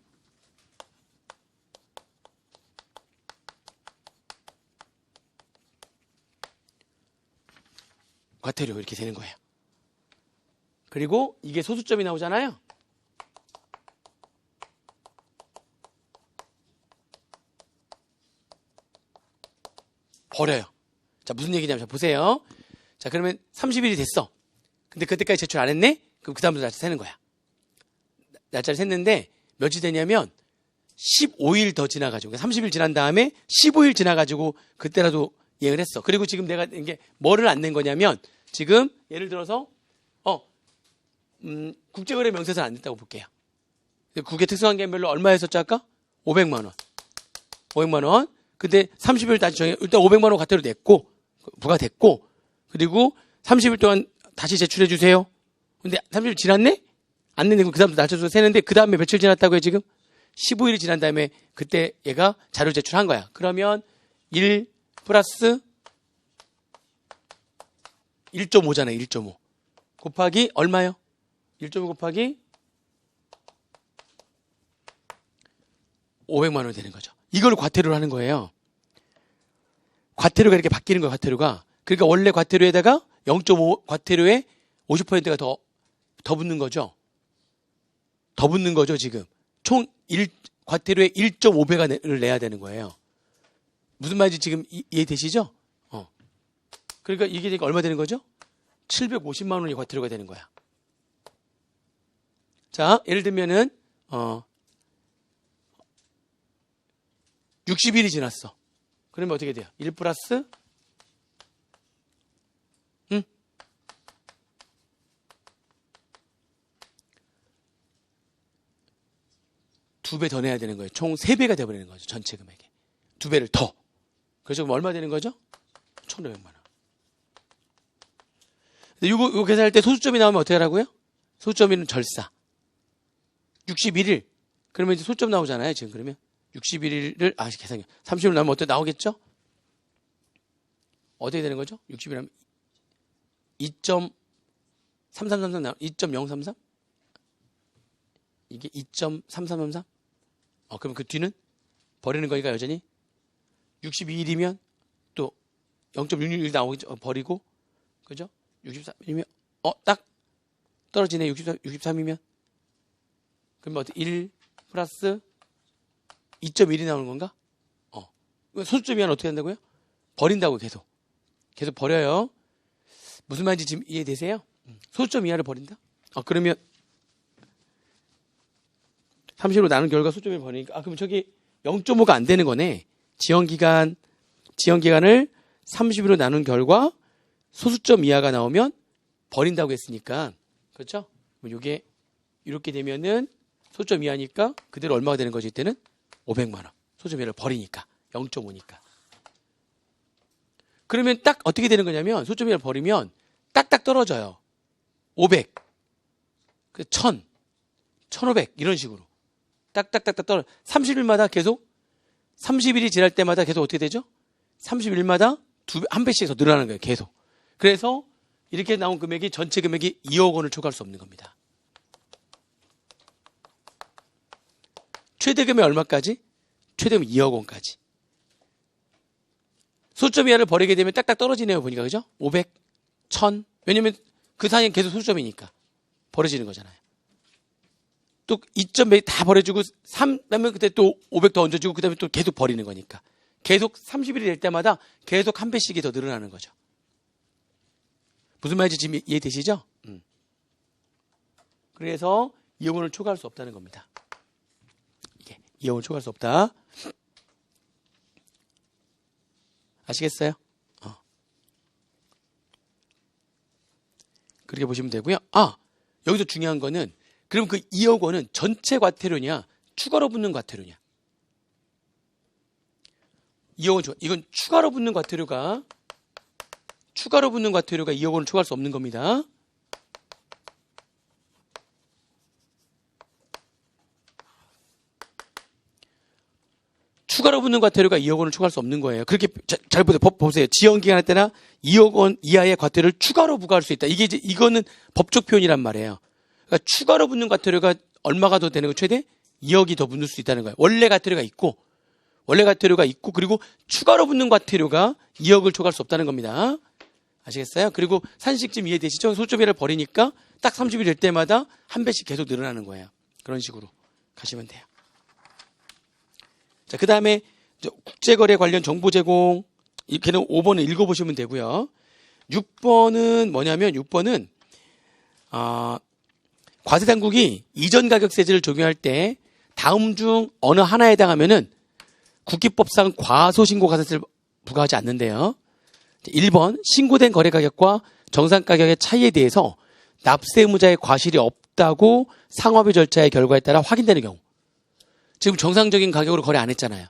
과태료 이렇게 되는 거예요. 그리고 이게 소수점이 나오잖아요. 버려요. 자, 무슨 얘기냐면, 자, 보세요. 자, 그러면 30일이 됐어. 근데 그때까지 제출 안 했네? 그럼 그 다음부터 날짜 세는 거야. 날짜를 셌는데, 며칠 되냐면, 15일 더 지나가지고, 30일 지난 다음에 15일 지나가지고, 그때라도 이행을 했어. 그리고 지금 내가 이게 뭐를 안 낸 거냐면, 지금, 예를 들어서, 국제거래 명세서를 안 냈다고 볼게요. 국외 특수환경별로 얼마 했었죠, 아까? 500만원. 500만원. 근데 30일 다시 정해, 일단 500만원 과태료 냈고, 부과됐고, 그리고 30일 동안 다시 제출해 주세요. 근데 30일 지났네? 안 냈네. 그 다음부터 날짜 세는데, 그 다음에 며칠 지났다고요, 지금? 15일이 지난 다음에 그때 얘가 자료 제출한 거야. 그러면 1 플러스 1.5잖아요, 1.5. 곱하기 얼마요? 1.5 곱하기 500만 원 되는 거죠. 이걸 과태료로 하는 거예요. 과태료가 이렇게 바뀌는 거예요, 과태료가. 그러니까 원래 과태료에다가 0.5 과태료에 50%가 더 붙는 거죠. 더 붙는 거죠, 지금. 총 과태료의 1.5배를 내야 되는 거예요. 무슨 말인지 지금 이해되시죠? 그러니까 이게 얼마 되는 거죠? 750만 원이 과태료가 되는 거야. 자, 예를 들면은 60일이 지났어. 그러면 어떻게 돼요? 1 플러스 2배 더 내야 되는 거예요. 총 3배가 돼버리는 거죠. 전체 금액에. 2배를 더. 그래서 그럼 얼마 되는 거죠? 1,500만 원. 이거 계산할 때 소수점이 나오면 어떻게 하라고요? 소수점이는 절사. 61일. 그러면 이제 소수점 나오잖아요. 지금 그러면 61일을 계산해. 30일 나오면 어떻게 나오겠죠? 어떻게 되는 거죠? 60일 하면 2.3333 나와. 2.033? 이게 2.3333? 그럼 그 뒤는 버리는 거니까 여전히 62일이면 또 0.661 나오겠죠? 버리고. 그죠? 63이면 딱 떨어지네. 63이면 그러면 어떻게 1 플러스 2.1이 나오는 건가? 소수점 이하는 어떻게 한다고요? 버린다고 계속 버려요. 무슨 말인지 지금 이해되세요? 소수점 이하를 버린다? 그러면 30으로 나눈 결과 소수점을 버리니까 그럼 저기 0.5가 안 되는 거네. 지연기간을 30으로 나눈 결과 소수점 이하가 나오면 버린다고 했으니까, 그렇죠? 이게 이렇게 되면은 소수점 이하니까 그대로 얼마가 되는 거지? 이때는 500만 원. 소수점 이하를 버리니까 0.5니까. 그러면 딱 어떻게 되는 거냐면 소수점 이하를 버리면 딱딱 떨어져요. 500, 1000, 1500 이런 식으로 딱딱딱딱 떨어. 30일마다 계속 30일이 지날 때마다 계속 어떻게 되죠? 30일마다 한 배씩 더 늘어나는 거예요. 계속. 그래서 이렇게 나온 금액이 전체 금액이 2억 원을 초과할 수 없는 겁니다. 최대 금액 얼마까지? 최대 금액 2억 원까지. 소수점 이하를 버리게 되면 딱딱 떨어지네요. 보니까. 그죠? 500, 1000. 왜냐면 그 사이엔 계속 소수점이니까 버려지는 거잖아요. 또 2.1 다 버려주고 3 하면 그때 또 500 더 얹어주고 그 다음에 또 계속 버리는 거니까. 계속 30일이 될 때마다 계속 한 배씩이 더 늘어나는 거죠. 무슨 말인지 지금 이해되시죠? 그래서 2억 원을 초과할 수 없다는 겁니다. 이게 2억 원을 초과할 수 없다. 아시겠어요? 그렇게 보시면 되고요. 여기서 중요한 거는 그럼 그 2억 원은 전체 과태료냐 추가로 붙는 과태료냐. 2억 원 이건 추가로 붙는 과태료가 2억 원을 초과할 수 없는 겁니다. 추가로 붙는 과태료가 2억 원을 초과할 수 없는 거예요. 그렇게 잘 보세요. 법 보세요. 지연기간할 때나 2억 원 이하의 과태료를 추가로 부과할 수 있다. 이거는 법적 표현이란 말이에요. 그러니까 추가로 붙는 과태료가 얼마가 더 되는 거 최대 2억이 더 붙을 수 있다는 거예요. 원래 과태료가 있고 그리고 추가로 붙는 과태료가 2억을 초과할 수 없다는 겁니다. 아시겠어요? 그리고 산식점 이해되시죠? 소점비를 버리니까 딱 30일 될 때마다 한 배씩 계속 늘어나는 거예요. 그런 식으로 가시면 돼요. 자, 그 다음에 국제거래 관련 정보 제공, 이렇게는 5번을 읽어보시면 되고요. 6번은 뭐냐면 6번은 과세당국이 이전 가격세제를 적용할 때 다음 중 어느 하나에 해당하면은 국기법상 과소신고 과세세를 부과하지 않는데요. 1번 신고된 거래 가격과 정상 가격의 차이에 대해서 납세 의무자의 과실이 없다고 상업위 절차의 결과에 따라 확인되는 경우. 지금 정상적인 가격으로 거래 안 했잖아요.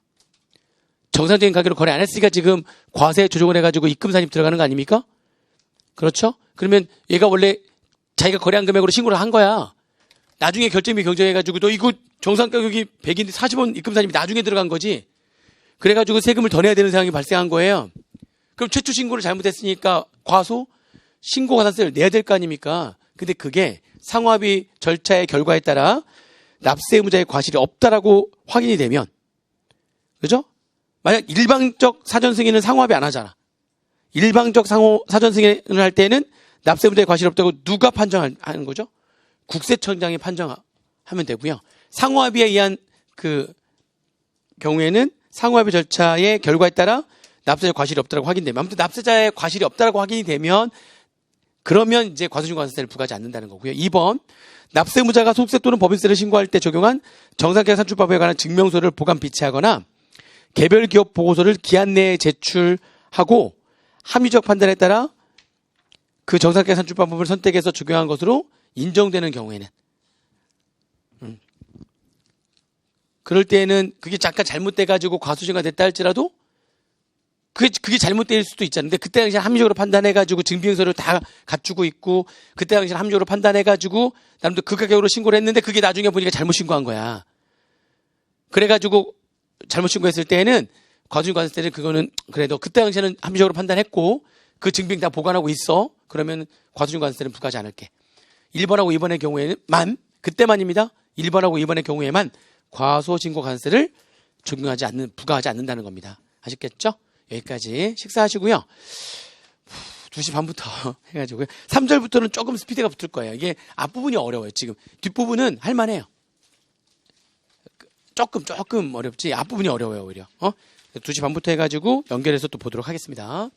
정상적인 가격으로 거래 안 했으니까 지금 과세 조정을 해가지고 입금 산입 들어가는 거 아닙니까? 그렇죠? 그러면 얘가 원래 자기가 거래한 금액으로 신고를 한 거야. 나중에 결제비 경정해가지고 너 이거 정상 가격이 100인데 40원 입금 산입이 나중에 들어간 거지. 그래가지고 세금을 더 내야 되는 상황이 발생한 거예요. 그럼 최초 신고를 잘못했으니까 과소 신고 과세를 내야 될 거 아닙니까? 근데 그게 상호합의 절차의 결과에 따라 납세 의무자의 과실이 없다라고 확인이 되면, 그죠? 만약 일방적 사전 승인은 상호합의 안 하잖아. 일방적 사전 승인을 할 때는 납세 의무자의 과실이 없다고 누가 판정하는 거죠? 국세청장이 판정하면 되고요. 상호합의에 의한 그 경우에는 상호합의 절차의 결과에 따라 납세자의 과실이 없다라고 확인되면, 아무튼 납세자의 과실이 없다라고 확인이 되면 그러면 이제 과소신고과세세를 부과하지 않는다는 거고요. 2번 납세 의무자가 소득세 또는 법인세를 신고할 때 적용한 정상가격 산출법에 관한 증명서를 보관 비치하거나 개별 기업 보고서를 기한 내에 제출하고 합리적 판단에 따라 그 정상가격 산출법을 선택해서 적용한 것으로 인정되는 경우에는 그럴 때는 그게 잠깐 잘못돼가지고 과소신고가 됐다 할지라도 그게 잘못될 수도 있잖아요. 근데 그때 당시에 합리적으로 판단해가지고 증빙서를 다 갖추고 있고 그때 당시에 합리적으로 판단해가지고 남도 그 가격으로 신고를 했는데 그게 나중에 보니까 잘못 신고한 거야. 그래가지고 잘못 신고했을 때는 과소신고과세세를 그거는 그래도 그때 당시에는 합리적으로 판단했고 그 증빙 다 보관하고 있어. 그러면 과소신고과세세는 부과하지 않을게. 1번하고 2번의 경우에는 그때만입니다. 1번하고 2번의 경우에만 과소신고과세세를 부과하지 않는다는 겁니다. 아셨겠죠? 여기까지 식사하시고요. 2시 반부터 해가지고요. 3절부터는 조금 스피드가 붙을 거예요. 이게 앞부분이 어려워요. 지금 뒷부분은 할만해요. 조금 어렵지 앞부분이 어려워요. 오히려 2시 반부터 해가지고 연결해서 또 보도록 하겠습니다.